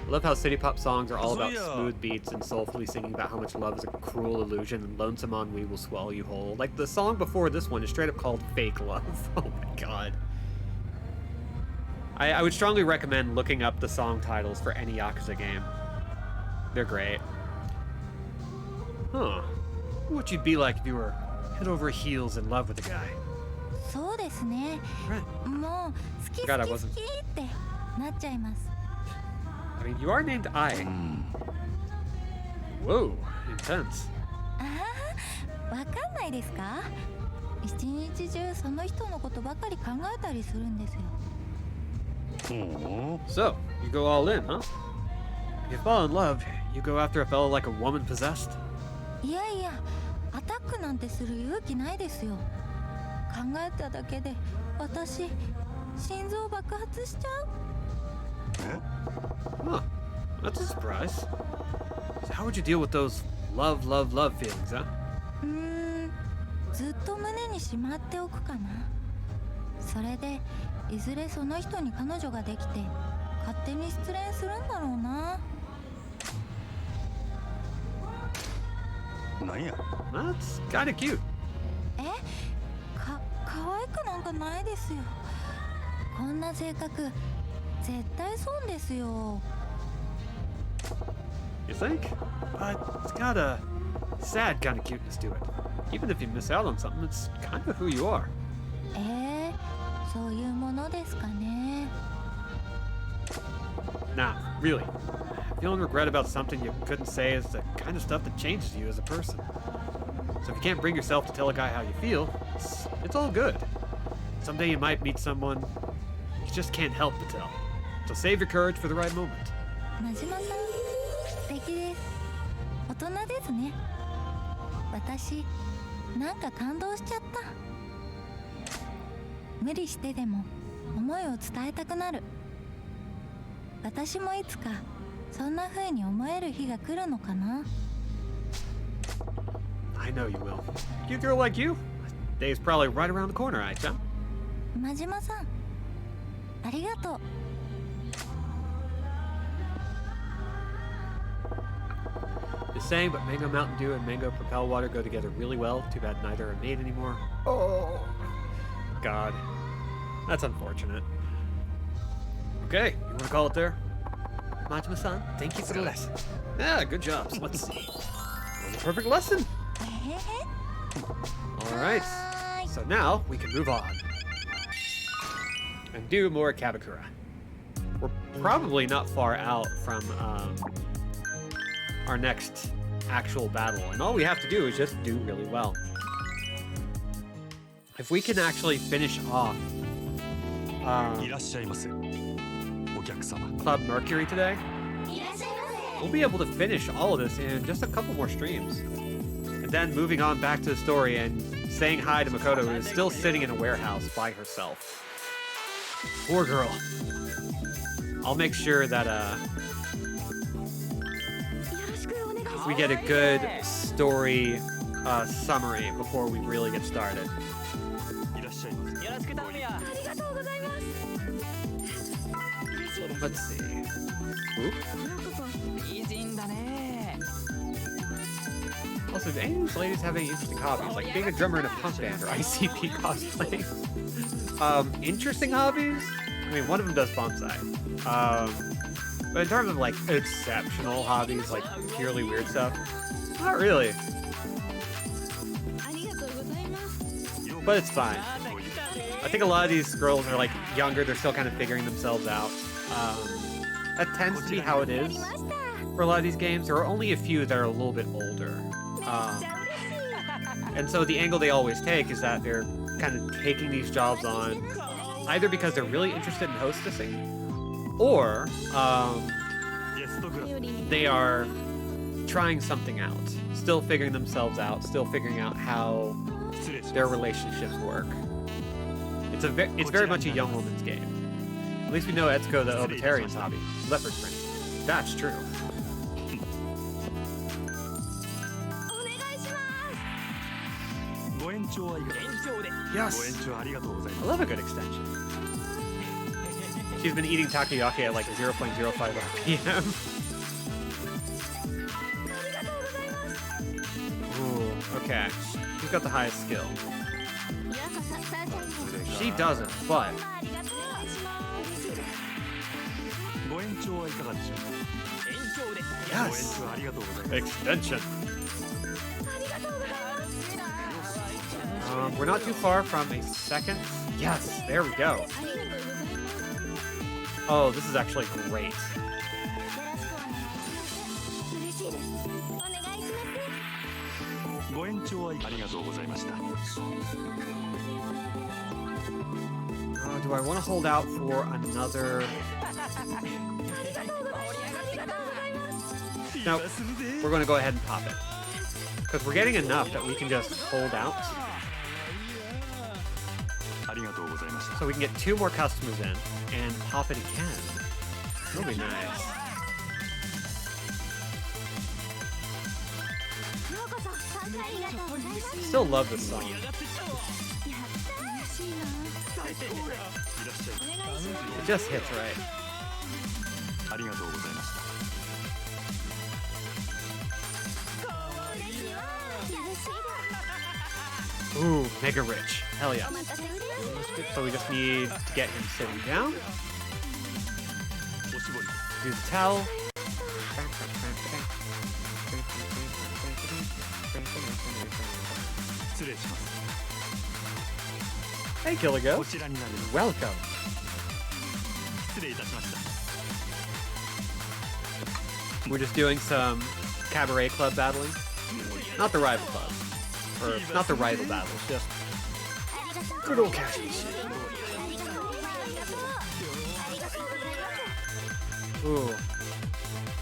Speaker 1: I love how city pop songs are all about smooth beats and soulfully singing about how much love is a cruel illusion and lonesome ennui will swallow you whole. Like the song before this one is straight up called Fake Love. Oh my god. I would strongly recommend looking up the song titles for any Yakuza game. They're great. Huh. What you'd be like if you were head over heels in love with a guy.
Speaker 3: そうですね。
Speaker 1: Right.
Speaker 3: もう好き好
Speaker 1: God, I
Speaker 3: き好
Speaker 1: wasn't-
Speaker 3: きってなっちゃいます。
Speaker 1: I mean, you are named I. Whoa, intense.
Speaker 3: ああ、わかんないですか？一日中その人のことばかり考えたりするんですよ。
Speaker 1: So, you go all in, huh? If you fall in love, you go after a fellow like a woman possessed?
Speaker 3: いやいや、アタックなんてする勇気ないですよ。考えただけで私心臓爆発しちゃう。
Speaker 1: Huh. That's a surprise. So how would you deal with those love feelings, huh?
Speaker 3: ずっと胸にしまっておくかな。それでいずれその人に彼女ができて勝手に失恋するんだろうな。
Speaker 4: なんや
Speaker 1: That's kinda cute.
Speaker 3: 可愛くなんかないですよ。こんな性格絶対損ですよ。
Speaker 1: You think? But it's got a sad kind of cuteness to it. Even if you miss out on something, it's kind of who you are.
Speaker 3: そういうものですかね。
Speaker 1: Nah, really. Feeling regret about something you couldn't say is the kind of stuff that changes you as a person. So if you can't bring yourself to tell a guy how you feel, it's all good. Someday you might meet someone you just can't help but tell. So save your courage for the right moment.
Speaker 3: 真島さん素敵です。大人ですね。私なんか感動しちゃった。無理してでも思いを伝えたくなる。私もいつかそんな風に思える日が来るのかな。
Speaker 1: I know you will. Cute girl like you? Day's probably right around the corner, Ai-chan.
Speaker 3: 真島さんありがとう。
Speaker 1: Just saying, but Mango Mountain Dew and Mango Propel Water go together really well. Too bad neither are made anymore. Oh, God. That's unfortunate. Okay, you want to call it there? Majima-san, thank you for the lesson. Yeah, good job. So let's see. Well, the perfect lesson.
Speaker 3: えへへ
Speaker 1: All right. So now we can move on and do more Kabakura. We're probably not far out from our next actual battle, and all we have to do is just do really well. If we can actually finish off
Speaker 4: いらっしゃいませお客様
Speaker 1: Club Mercury today, we'll be able to finish all of this in just a couple more streams. And then moving on back to the story and saying hi to Makoto, who is still sitting in a warehouse by herself. Poor girl. I'll make sure that we get a good story summary before we really get started.
Speaker 4: いらっしゃいませ
Speaker 1: Let's see. Oop. Also, do any of these ladies have any interesting hobbies, like being a drummer in a punk band or ICP cosplay? Interesting hobbies?
Speaker 2: mean, one of them does bonsai. But in terms of like exceptional hobbies, like purely weird stuff, not really. But it's fine. I think a lot of these girls are like younger, they're still kind of figuring themselves out. That tends to be how it is for a lot of these games. There are only a few that are a little bit older. And so the angle they always take is that they're kind of taking these jobs on either because they're really interested in hostessing, or they are trying something out, still figuring themselves out, still figuring out how their relationships work. It's very much a young woman's game. At least we know Etsuko the Obitarian's hobby, leopard print. That's true. Yes! I love a good extension. She's been eating takoyaki at like 0.05 RPM. Ooh, okay. Who's got the highest skill? She doesn't, but... Yes! Extension! We're not too far from a second. Yes, there we go. Oh, this is actually great. Do I want to hold out for another? Nope. We're going to go ahead and pop it. Because we're getting enough that we can just hold out. So we can get 2 more customers in and pop it again. That'll be nice. Still love this song. It just hits right. Ooh, mega rich. Hell yeah. So we just need to get him sitting down. Use the towel. Hey, Killigo. Welcome. We're just doing some cabaret club battling. Not the rival club. Or not the rival battles, just good old casual shit. Ooh.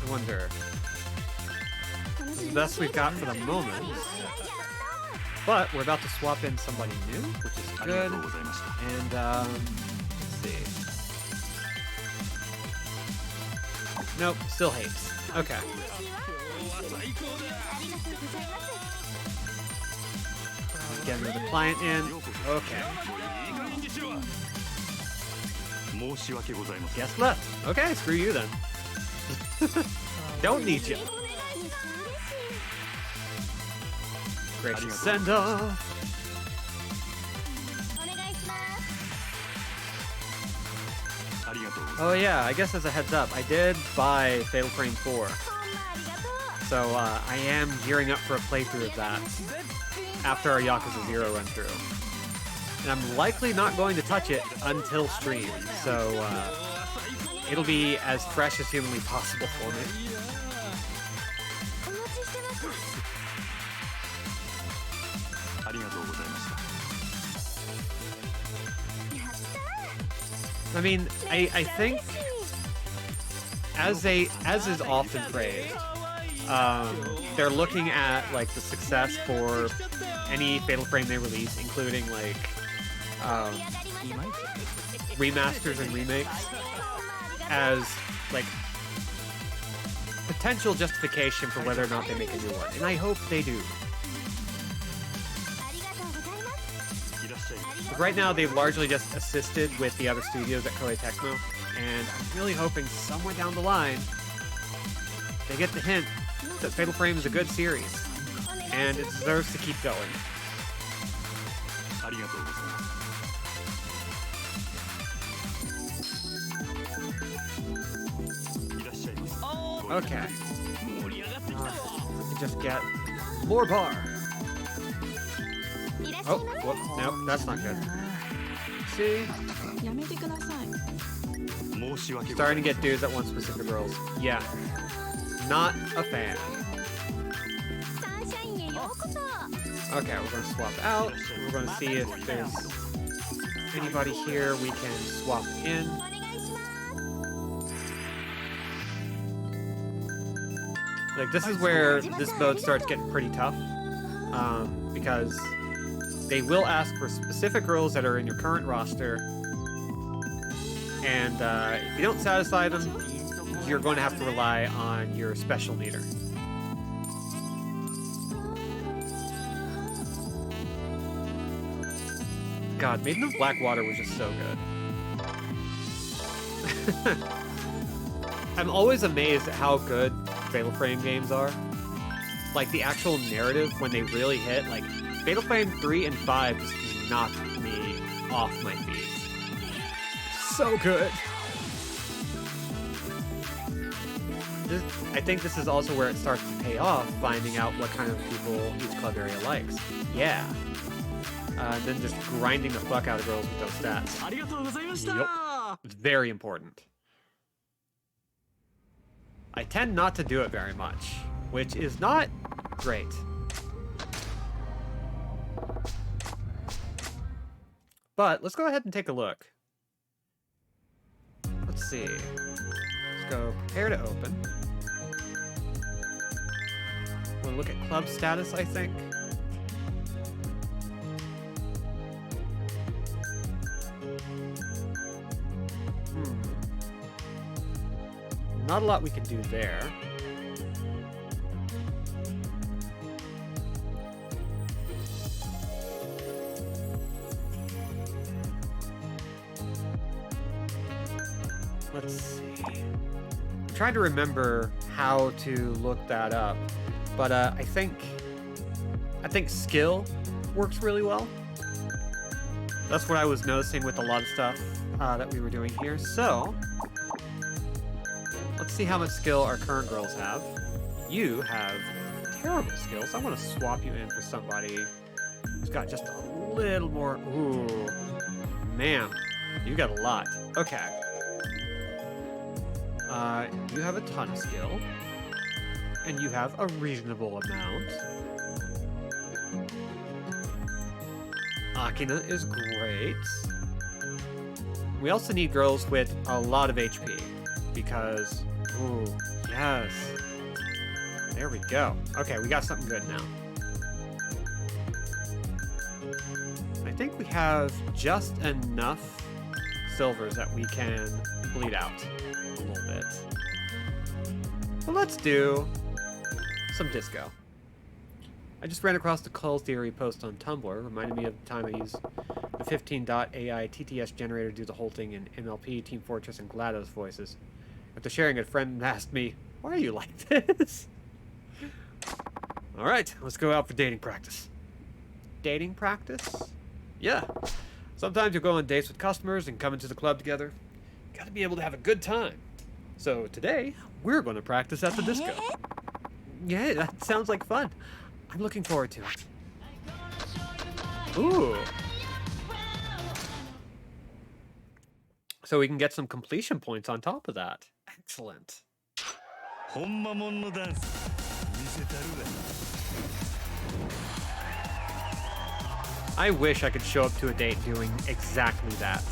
Speaker 2: I wonder. This is the best we've got for the moment. But we're about to swap in somebody new, which is good. And, let's see. Nope, still hates. Okay. Get another client in. Okay. Guest left. Okay, screw you then. Don't need you. Gracious send off. Oh yeah, I guess as a heads up, I did buy Fatal Frame 4. So I am gearing up for a playthrough of that after our Yakuza 0 run through. And I'm likely not going to touch it until stream, so it'll be as fresh as humanly possible for me. I mean, I think, as is often praised, they're looking at like the success for any Fatal Frame they release, including like remasters and remakes, as like potential justification for whether or not they make a new one, and I hope they do. But right now, they've largely just assisted with the other studios at Koei Tecmo, and I'm really hoping somewhere down the line they get the hint that Fatal Frame is a good series, and it deserves to keep going. Okay. Just get more bar. Oh, whoop, nope, that's not good. See? Starting to get dudes that want specific girls. Yeah. Not a fan. Okay, we're gonna swap out. We're gonna see if there's anybody here we can swap in. Like, this is where this mode starts getting pretty tough. Because they will ask for specific girls that are in your current roster. And if you don't satisfy them, you're going to have to rely on your special meter. God, Maiden of Blackwater was just so good. I'm always amazed at how good Fatal Frame games are. Like, the actual narrative, when they really hit, like, Fatal Frame 3 and 5 just knocked me off my feet. So good. I think this is also where it starts to pay off, finding out what kind of people each club area likes. Yeah. And then just grinding the fuck out of girls with those stats. Yep. It's very important. I tend not to do it very much, which is not great. But let's go ahead and take a look. Let's see. Let's go prepare to open. We'll look at club status, I think. Not a lot we can do there. Let's see. I'm trying to remember how to look that up, but I think skill works really well. That's what I was noticing with a lot of stuff that we were doing here. So let's see how much skill our current girls have. You have terrible skills. I want to swap you in for somebody who's got just a little more. Ooh, man, you got a lot. Okay. You have a ton of skill, and you have a reasonable amount. Akina is great. We also need girls with a lot of HP, because, ooh, yes. There we go. Okay, we got something good now. I think we have just enough silvers that we can bleed out a little bit. Well, let's do some disco. I just ran across the Cull Theory post on Tumblr, reminded me of the time I used the 15.ai TTS generator to do the whole thing in MLP, Team Fortress, and GLaDOS voices. After sharing it, a friend asked me, why are you like this? Alright, let's go out for dating practice. Dating practice? Yeah. Sometimes you'll go on dates with customers and come into the club together. Gotta be able to have a good time. So today, we're going to practice at the disco. Yeah, that sounds like fun. I'm looking forward to it. Ooh. So we can get some completion points on top of that. Excellent. I wish I could show up to a date doing exactly that.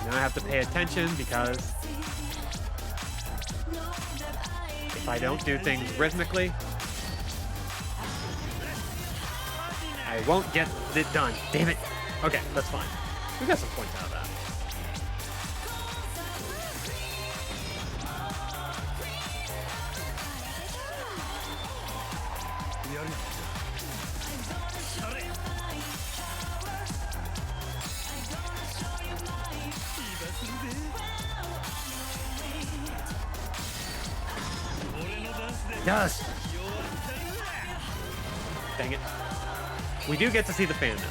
Speaker 2: Now I have to pay attention because if I don't do things rhythmically, I won't get it done. Damn it. Okay, that's fine. We got some points out of that. It does. Dang it. We do get to see the fan now.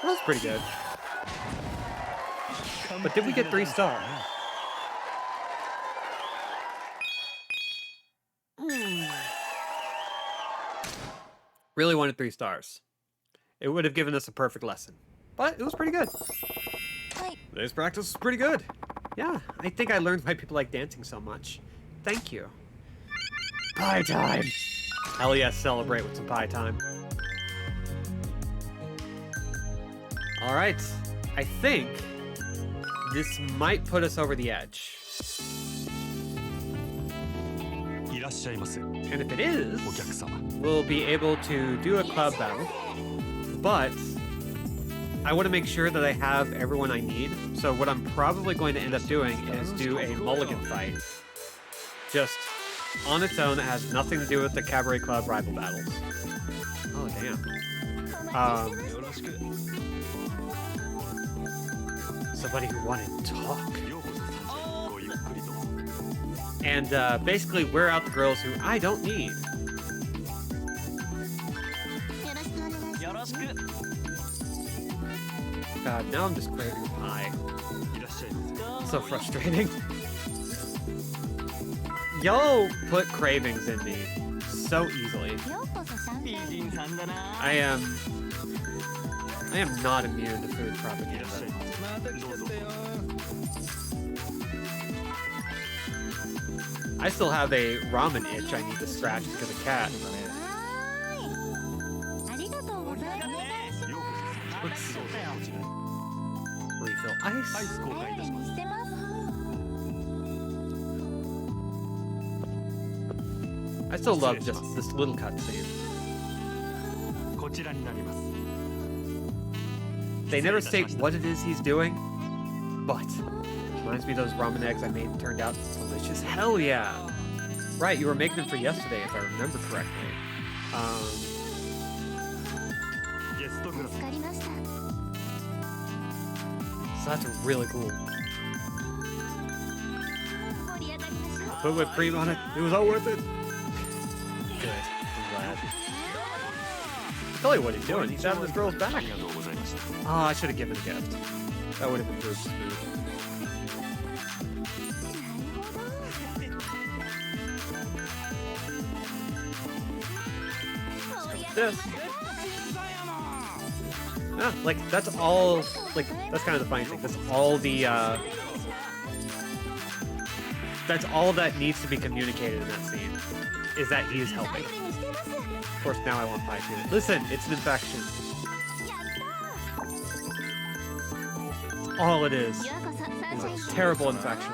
Speaker 2: That was pretty good. But did we get 3 stars? Really wanted 3 stars. It would have given us a perfect lesson. But it was pretty good. Today's practice was pretty good. Yeah, I think I learned why people like dancing so much. Thank you. Pie time! Hell yes, celebrate with some pie time. Alright, I think this might put us over the edge.
Speaker 4: いらっしゃいませ。
Speaker 2: And if it is,
Speaker 4: お客様。
Speaker 2: we'll be able to do a club battle. But I want to make sure that I have everyone I need. So what I'm probably going to end up doing is do a mulligan fight. Just on its own, that has nothing to do with the Cabaret Club rival battles. Oh, damn. Somebody who wanted to talk. And basically wear out the girls who I don't need. God, now I'm just craving pie. So frustrating. Y'all put cravings in me so easily. I am not immune to food propaganda. I still have a ramen itch I need to scratch because of cat. Let's see. Refill ice. I still love just this little cutscene. They never state what it is he's doing, but reminds me of those ramen eggs I made turned out delicious. Hell yeah! Right, you were making them for yesterday, if I remember correctly. So that's really cool. Put whipped cream on it. It was all worth it. Good. I'm glad. Tell you what he's doing. He's having this girl's back. Oh, I should have given a gift. That would have improved smooth. This. Yeah, like that's all. Like that's kind of the funny thing. That's all the. That's all that needs to be communicated in that scene. Is that he is helping. Of course, now I want pie too. Listen, it's an infection. All it is a terrible infection.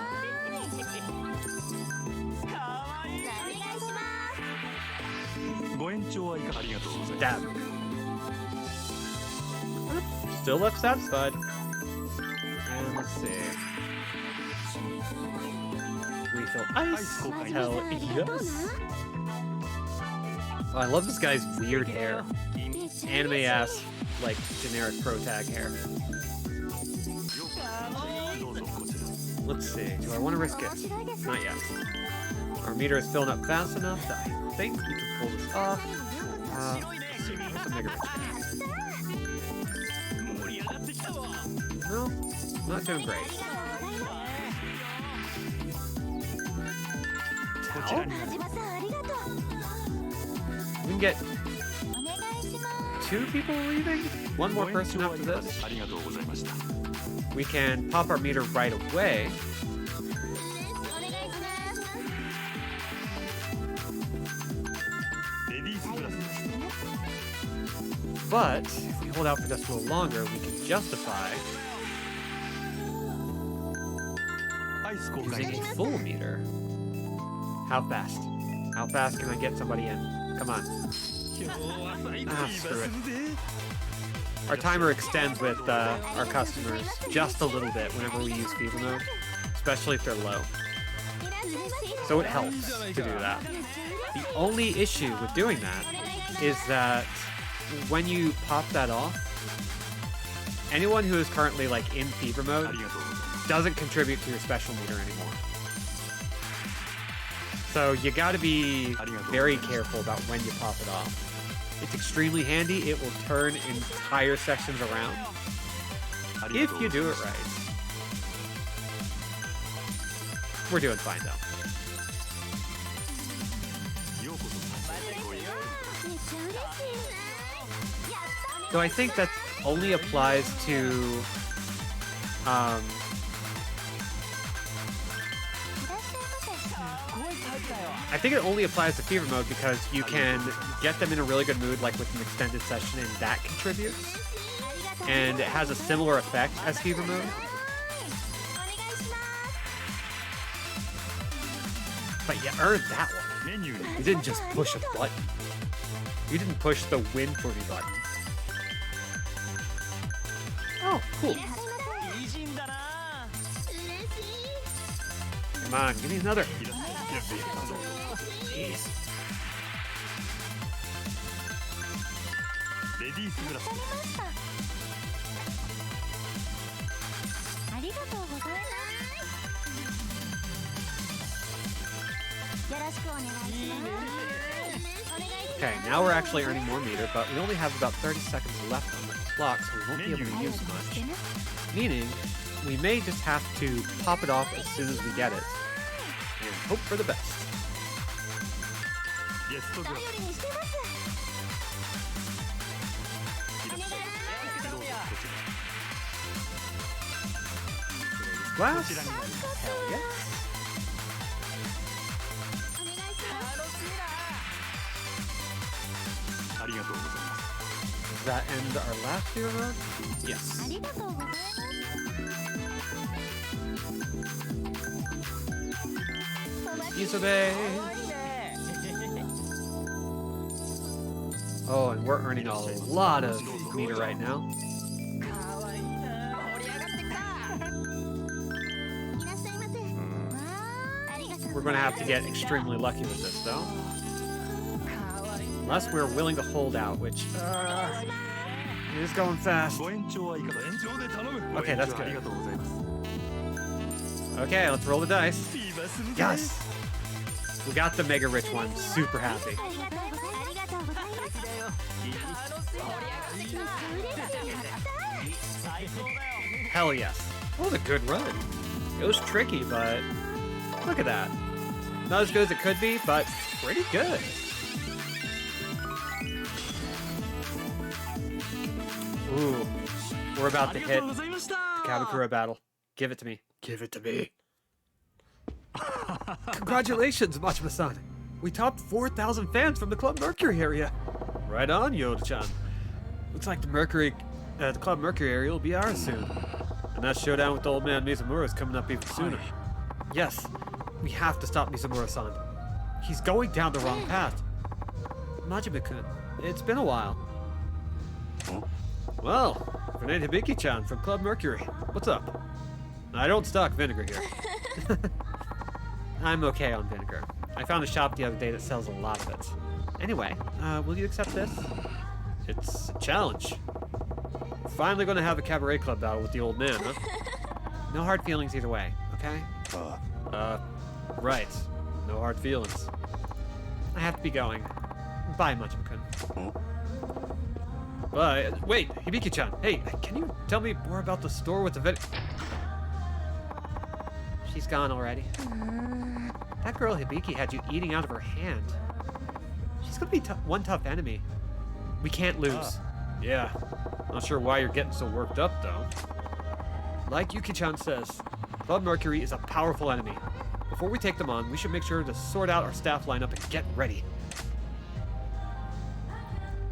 Speaker 2: Stab. Still left satisfied. And let's see. Refill ice. Hell yes. Oh, I love this guy's weird hair. Anime ass, like generic pro tag hair. Let's see. Do I want to risk it? Not yet. Our meter is filling up fast enough that I think we can pull this off. Let's see. What's the mega bitch? No, not doing great. Towel? We can get 2 people leaving? 1 more person after this? We can pop our meter right away. But if we hold out for just a little longer, we can justify using a full meter. How fast? How fast can I get somebody in? Come on. Ah, screw it. Our timer extends with our customers just a little bit whenever we use fever mode, especially if they're low. So it helps to do that. The only issue with doing that is that when you pop that off, anyone who is currently like in fever mode doesn't contribute to your special meter anymore. So you gotta be very careful about when you pop it off. It's extremely handy. It will turn entire sections around if you do it right. We're doing fine though. So I think that only applies to I think it only applies to fever mode because you can get them in a really good mood, like with an extended session, and that contributes. And it has a similar effect as fever mode. But you earned that one. You didn't just push a button. You didn't push the win for me button. Oh, cool. Come on, give me another. Jeez. Okay, now we're actually earning more meter, but we only have about 30 seconds left on the clock, so we won't be able to use much. Meaning, we may just have to pop it off as soon as we get it, and hope for the best. Glass? Hell yes. Does that end our last fear mode? Yes. Isobe! Oh, and we're earning a lot of meter right now. We're going to have to get extremely lucky with this, though. Unless we're willing to hold out, which it is going fast. Okay, that's good. Okay, let's roll the dice. Yes! We got the mega rich one. Super happy. Hell yes. That was a good run. It was tricky, but look at that. Not as good as it could be, but pretty good. Ooh, we're about to hit the Kabakura battle. Give it to me. Give it to me. Congratulations, Machima-san. We topped 4,000 fans from the Club Mercury area. Right on, Yoda-chan. Looks like the Club Mercury area will be ours soon. And that showdown with the old man Mizumura is coming up even sooner. Yes, we have to stop Mizumura-san. He's going down the wrong path. Majima-kun, it's been a while. Well, Renee Hibiki-chan from Club Mercury. What's up? I don't stock vinegar here. I'm okay on vinegar. I found a shop the other day that sells a lot of it. Anyway, will you accept this? It's a challenge. We're finally going to have a cabaret club battle with the old man, huh? No hard feelings either way, okay? Right. No hard feelings. I have to be going. Bye, Machima-kun. Wait, Hibiki-chan. Hey, can you tell me more about the store with the She's gone already. That girl Hibiki had you eating out of her hand. She's gonna be one tough enemy. We can't lose. Yeah. Not sure why you're getting so worked up, though. Like Yuki-chan says, Club Mercury is a powerful enemy. Before we take them on, we should make sure to sort out our staff lineup and get ready.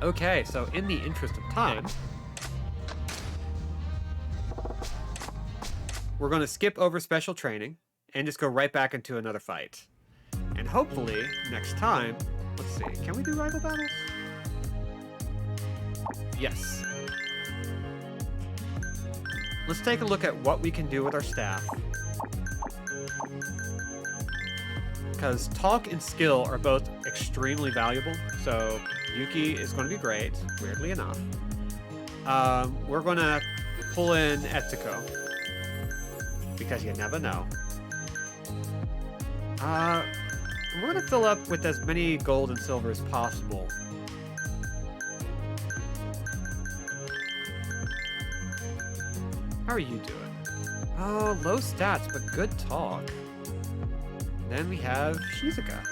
Speaker 2: Okay, so in the interest of time, we're going to skip over special training and just go right back into another fight. And hopefully, next time, let's see, can we do rival battles? Yes. Let's take a look at what we can do with our staff. because talk and skill are both extremely valuable. So Yuki is going to be great, weirdly enough. We're going to pull in Etsuko, because you never know. We're going to fill up with as many gold and silver as possible. How are you doing? Oh, low stats, but good talk. Then we have Shizuka.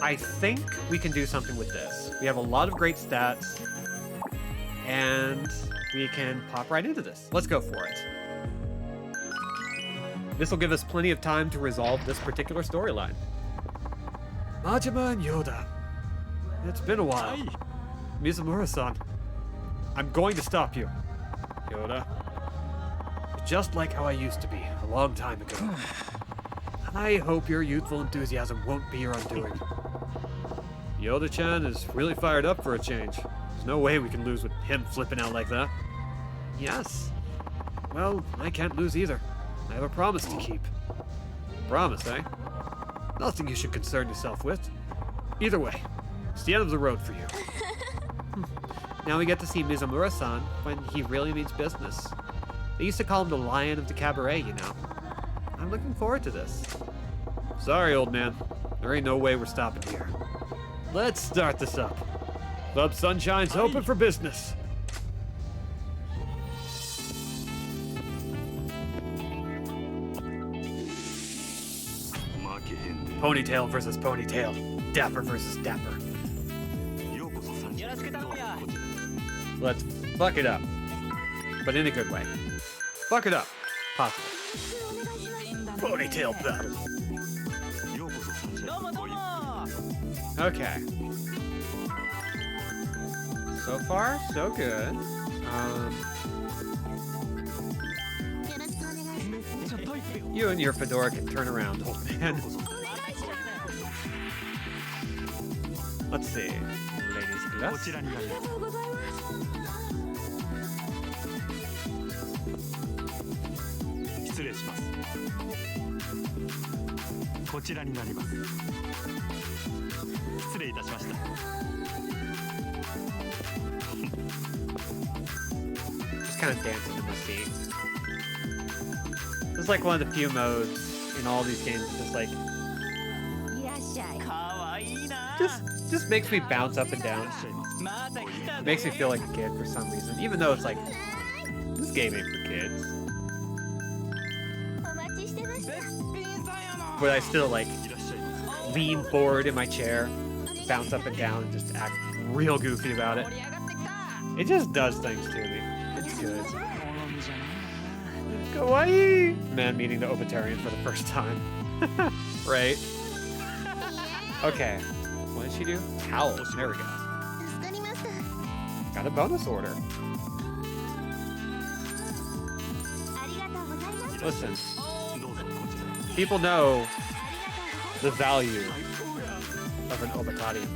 Speaker 2: I think we can do something with this. We have a lot of great stats, and we can pop right into this. Let's go for it. This will give us plenty of time to resolve this particular storyline. Majima and Yoda. It's been a while. Mizumura-san. I'm going to stop you. Yoda. Just like how I used to be, a long time ago. I hope your youthful enthusiasm won't be your undoing. Yoda-chan is really fired up for a change. There's no way we can lose with him flipping out like that. Yes. Well, I can't lose either. I have a promise to keep. Promise, eh? Nothing you should concern yourself with. Either way, it's the end of the road for you. Now we get to see Mizumura-san when he really means business. They used to call him the Lion of the Cabaret, you know. I'm looking forward to this. Sorry, old man. There ain't no way we're stopping here. Let's start this up. Club Sunshine's open for business. Ponytail versus ponytail. Dapper versus dapper. Let's fuck it up. But in a good way. Fuck it up. Possible. Ponytail battle. Okay. So far, so good. You and your fedora can turn around, old man. Let's see. Ladies glass. Just kind of dancing in my seat. This is like one of the few modes in all these games. Just like, just makes me bounce up and down. It makes me feel like a kid for some reason, even though it's like this game ain't for kids. But I still like lean forward in my chair, bounce up and down, and just act real goofy about it. It just does things to me. It's good. Kawaii! Man meeting the Obitarian for the first time. Right? Okay. What did she do? Towels. There we go. Got a bonus order. Listen. People know the value of an Obitarian.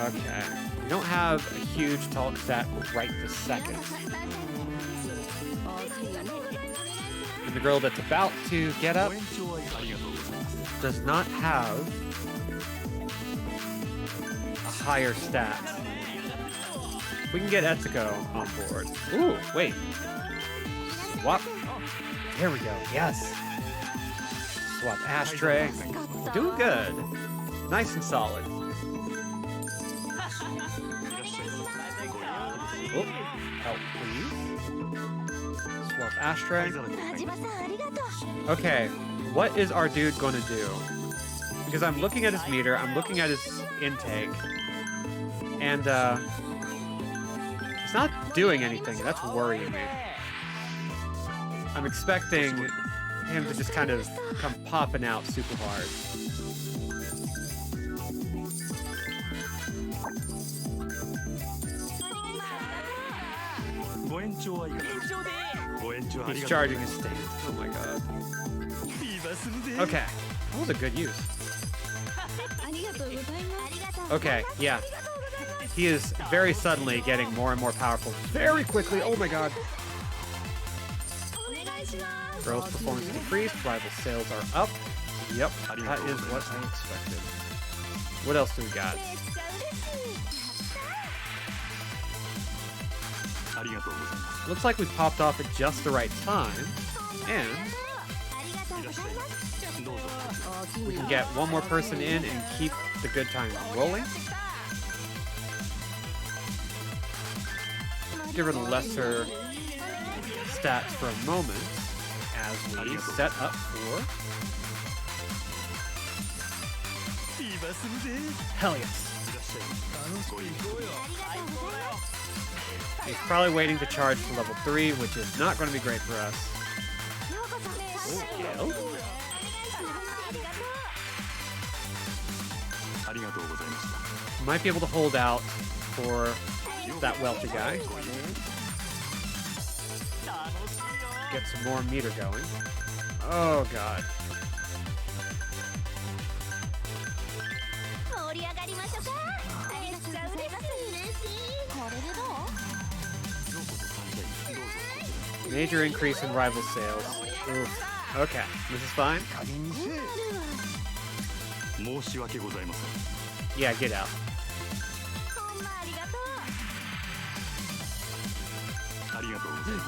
Speaker 2: Okay. We don't have a huge talk stat right this second. And the girl that's about to get up does not have a higher stat. We can get Etsuko on board. Ooh, wait. Swap. There we go. Yes. Swap ashtray. Doing good. Nice and solid. Oh, help, please. Swap ashtray. Okay, what is our dude going to do? Because I'm looking at his meter, I'm looking at his intake, and he's not doing anything. That's worrying me. I'm expecting him to just kind of come popping out super hard. He's charging his stand. Oh my god. Okay, that was a good use. Okay, yeah. He is very suddenly getting more and more powerful very quickly. Oh my god. Girls' performance decreased, rival sales are up. Yep, that is what I expected. What else do we got? Looks like we popped off at just the right time, and we can get one more person in and keep the good time rolling. Give her the lesser stats for a moment as we set up for... Hell yes. He's probably waiting to charge for level 3, which is not going to be great for us. Might be able to hold out for that wealthy guy. Get some more meter going. Oh god. Major increase in rival sales. Oof. Okay, this is fine. Yeah, get out.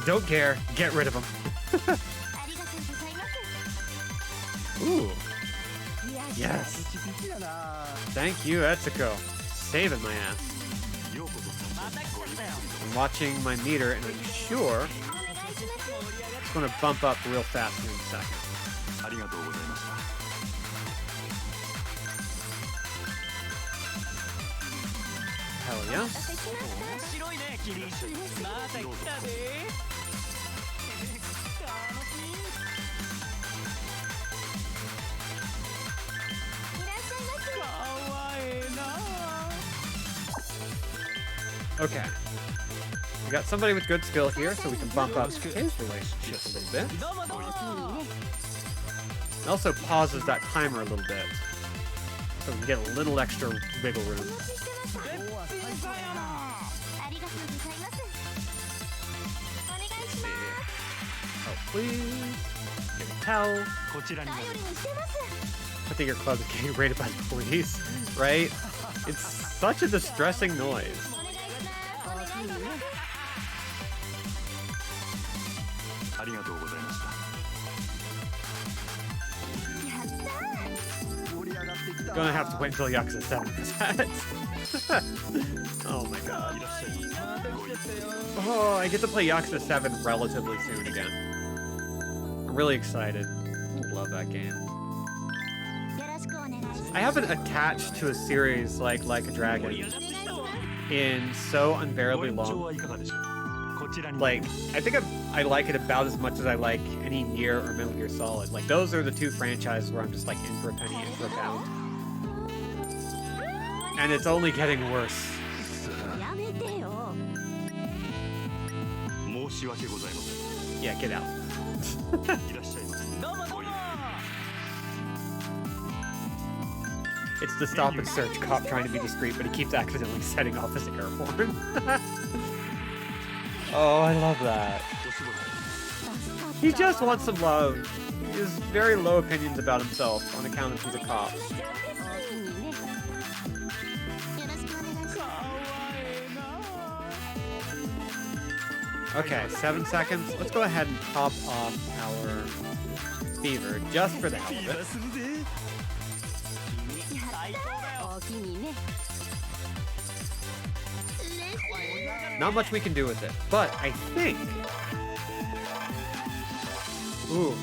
Speaker 2: Don't care. Get rid of him. Ooh. Yes. Thank you, Etsuko. Saving my ass. I'm watching my meter and I'm sure it's going to bump up real fast in a second. Hell yeah. Okay. We got somebody with good skill here, so we can bump up his relationship a little bit. It also pauses that timer a little bit, so we can get a little extra wiggle room. Oh, please. Get a towel. I think your club is getting raided by the police, right? It's such a distressing noise. Gonna have to wait until Yakuza 7 for that. Oh my god. Oh, I get to play Yakuza 7 relatively soon again. I'm really excited. Love that game. I haven't attached to a series like a Dragon in so unbearably long. Like, I think I like it about as much as I like any Nier or Metal Gear Solid. Like, those are the two franchises where I'm just like in for a penny, in for a pound. And it's only getting worse. Yeah, get out. It's the stop and search cop trying to be discreet, but he keeps accidentally setting off his air horn. Oh, I love that. He just wants some love. He has very low opinions about himself on account of he's a cop. Okay, 7 seconds. Let's go ahead and top off our fever just for the hell of it. Not much we can do with it, but I think... Ooh.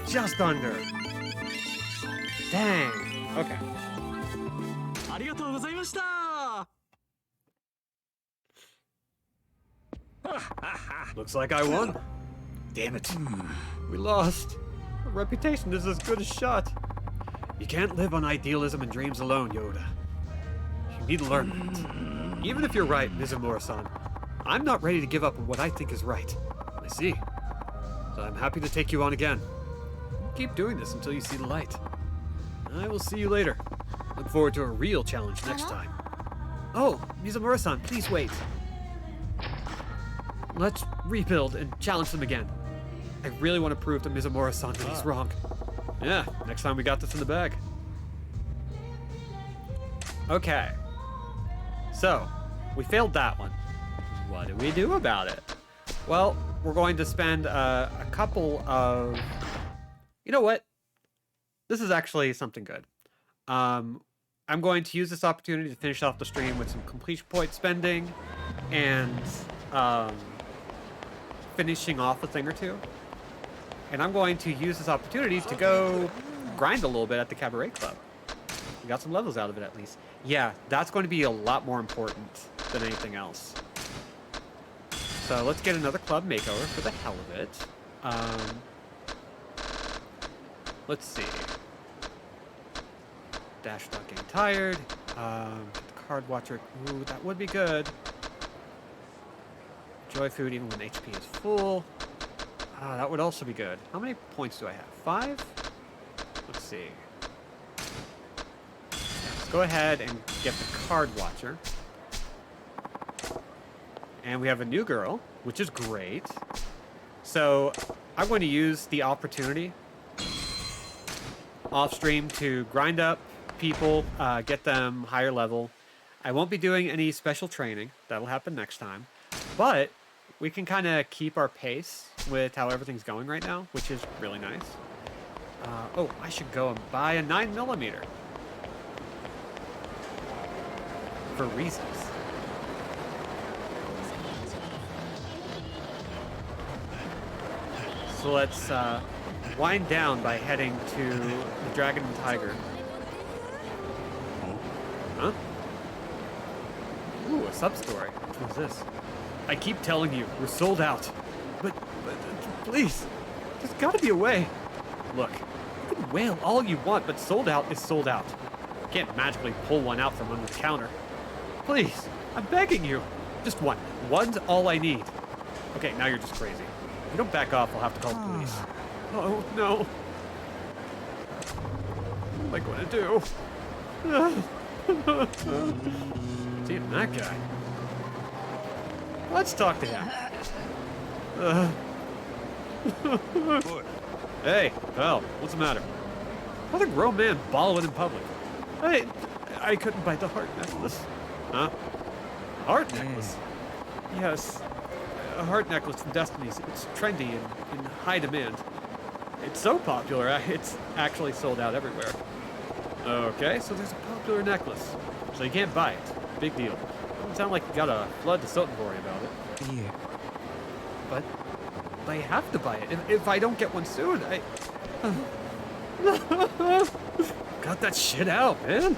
Speaker 2: Just under. Dang. Okay. Looks like I won. Damn it. We lost. Our reputation is as good as shot. You can't live on idealism and dreams alone, Yoda. You need to learn it. Even if you're right, Mizumura-san, I'm not ready to give up on what I think is right. I see. So I'm happy to take you on again. Keep doing this until you see the light. I will see you later. Look forward to a real challenge next time. Oh, Mizumura-san, please wait. Let's
Speaker 1: rebuild and challenge them again. I really want to prove to Mizumura-san that he's wrong. Yeah, next time we got this in the bag. Okay. So, we failed that one. What do we do about it? Well, we're going to spend a couple of... You know what? This is actually something good. I'm going to use this opportunity to finish off the stream with some completion point spending and finishing off a thing or two. And I'm going to use this opportunity to go grind a little bit at the Cabaret Club. We got some levels out of it at least. Yeah, that's going to be a lot more important than anything else. So let's get another club makeover for the hell of it. Let's see. Dash not getting tired. The card watcher. Ooh, that would be good. Joy food even when HP is full. That would also be good. How many points do I have? 5? Let's see. Let's go ahead and get the card watcher. And we have a new girl, which is great. So I'm going to use the opportunity off stream to grind up people, get them higher level. I won't be doing any special training. That'll happen next time. But we can kind of keep our pace with how everything's going right now, which is really nice. Oh, I should go and buy a 9mm. For reasons. So let's wind down by heading to the Dragon and Tiger. Huh? Ooh, a sub-story. Which one's this? I keep telling you, we're sold out. But please, there's gotta be a way. Look, you can wail all you want, but sold out is sold out. You can't magically pull one out from under the counter. Please, I'm begging you. Just one. One's all I need. Okay, now you're just crazy. If you don't back off, I'll have to call the police. Oh, no. What am I going to do? See, that guy. Let's talk to him. Hey, pal, what's the matter? Another grown man ballowing in public. I couldn't buy the heart necklace. Huh? Heart necklace? Yes. A heart necklace from Destiny's. It's trendy and in high demand. It's so popular, it's actually sold out everywhere. Okay, so there's a popular necklace. So you can't buy it. Big deal. Doesn't sound like you got a flood to Sotenbori about it.
Speaker 4: Yeah.
Speaker 1: But I have to buy it. If I don't get one soon, got that shit out, man.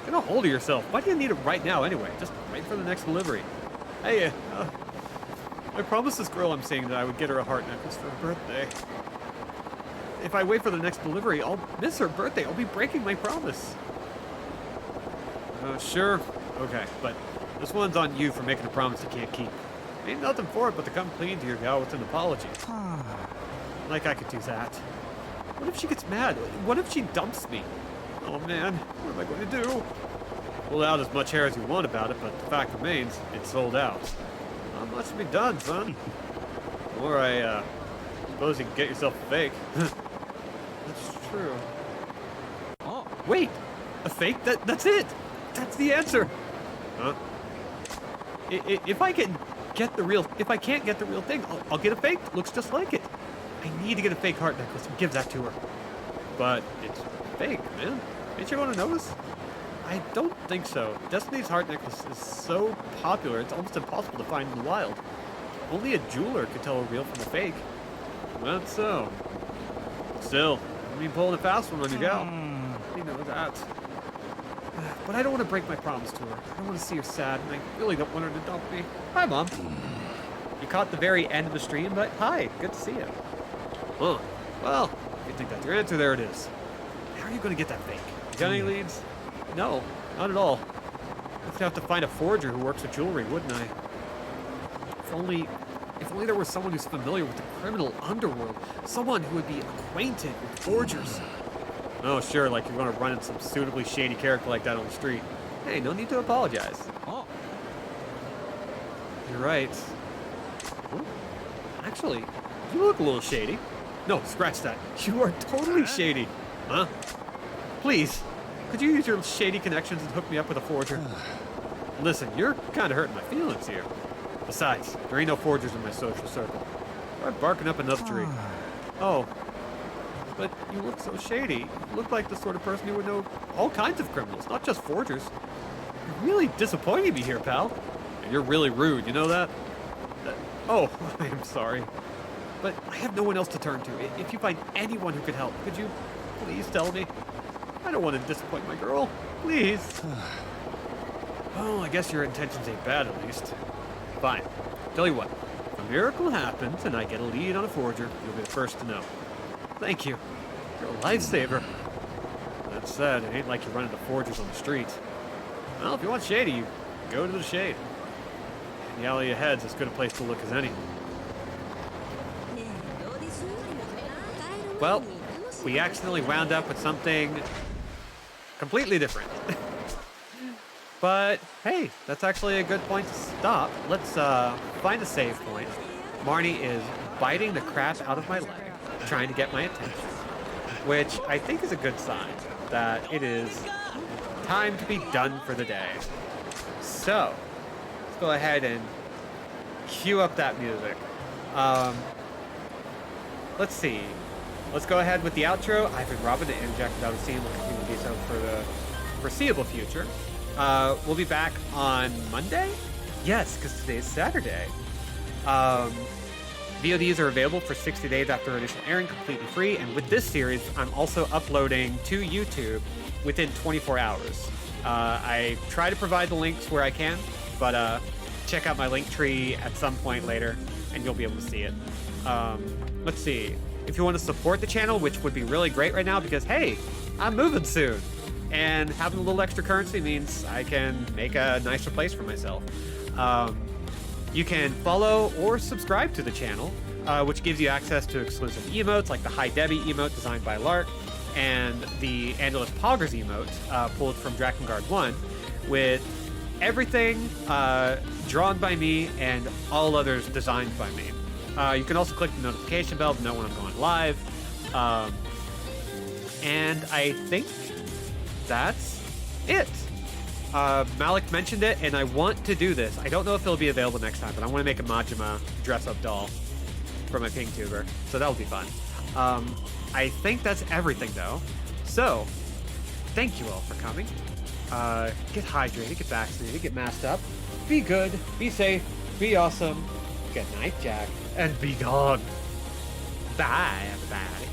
Speaker 1: Get a hold of yourself. Why do you need it right now anyway? Just wait for the next delivery. Hey, I promised this girl I'm seeing that I would get her a heart necklace for her birthday. If I wait for the next delivery, I'll miss her birthday. I'll be breaking my promise. Sure. Okay, but this one's on you for making a promise you can't keep. Ain't nothing for it but to come clean to your gal with an apology. Like I could do that. What if she gets mad? What if she dumps me? Oh man, what am I going to do? Pull out as much hair as you want about it, but the fact remains, it's sold out. Not much to be done, son. Or I suppose you can get yourself a fake. That's true. Oh, wait! A fake? That's it! That's the answer! Huh? If I can get the real... If I can't get the real thing, I'll get a fake that looks just like it. I need to get a fake heart necklace and give that to her. But it's fake, man. Ain't you gonna notice? I don't think so. Destiny's heart necklace is so popular, it's almost impossible to find in the wild. Only a jeweler could tell a real from a fake. That's so. Still, I mean pulling a fast one on your gal. You know that. But I don't want to break my promise to her. I don't want to see her sad, and I really don't want her to dump me. Hi, Mom. You caught the very end of the stream, but hi, good to see you. Huh. Well, if you think that's your answer, there it is. How are you going to get that fake? You got any leads? No, not at all. I'd have to find a forger who works with jewelry, wouldn't I? If only there was someone who's familiar with the criminal underworld. Someone who would be acquainted with forgers. Oh, sure, like you're going to run into some suitably shady character like that on the street. Hey, no need to apologize. Oh. You're right. Actually, you look a little shady. No, scratch that. You are totally shady. Huh? Please, could you use your shady connections and hook me up with a forger? Listen, you're kind of hurting my feelings here. Besides, there ain't no forgers in my social circle. Start barking up another tree. Oh, but you look so shady. You look like the sort of person who would know all kinds of criminals, not just forgers. You're really disappointing me here, pal. And you're really rude, you know that? Oh, I am sorry. But I have no one else to turn to. If you find anyone who could help, could you please tell me? I don't want to disappoint my girl. Please. Well, I guess your intentions ain't bad, at least. Fine. Tell you what. If a miracle happens and I get a lead on a forger, you'll be the first to know. Thank you. You're a lifesaver. That said, it ain't like you run into forgers on the street. Well, if you want shady, you go to the shade. The alley ahead's as good a place to look as any. Well, we accidentally wound up with something completely different. But hey, that's actually a good point to stop. Let's find a save point. Marnie is biting the crap out of my leg, trying to get my attention, which I think is a good sign that it is time to be done for the day. So, let's go ahead and cue up that music. Let's see. Let's go ahead with the outro. I've been Robin, the Injected Out of Scene will continue to be so for the foreseeable future. We'll be back on Monday? Yes, because today's Saturday. VODs are available for 60 days after initial airing, completely free. And with this series, I'm also uploading to YouTube within 24 hours. I try to provide the links where I can, but check out my link tree at some point later, and you'll be able to see it. Let's see. If you want to support the channel, which would be really great right now, because hey, I'm moving soon. And having a little extra currency means I can make a nicer place for myself. You can follow or subscribe to the channel, which gives you access to exclusive emotes like the High Debbie emote designed by Lark and the Andalus Poggers emote pulled from Drakengard 1 with everything drawn by me and all others designed by me. You can also click the notification bell to know when I'm going live. And I think that's it. Malik mentioned it, and I want to do this. I don't know if it'll be available next time, but I want to make a Majima dress-up doll for my ping tuber, so that'll be fun. I think that's everything, though. So, thank you all for coming. Get hydrated, get vaccinated, get masked up. Be good, be safe, be awesome. Good night, Jack, and be gone. Bye, everybody.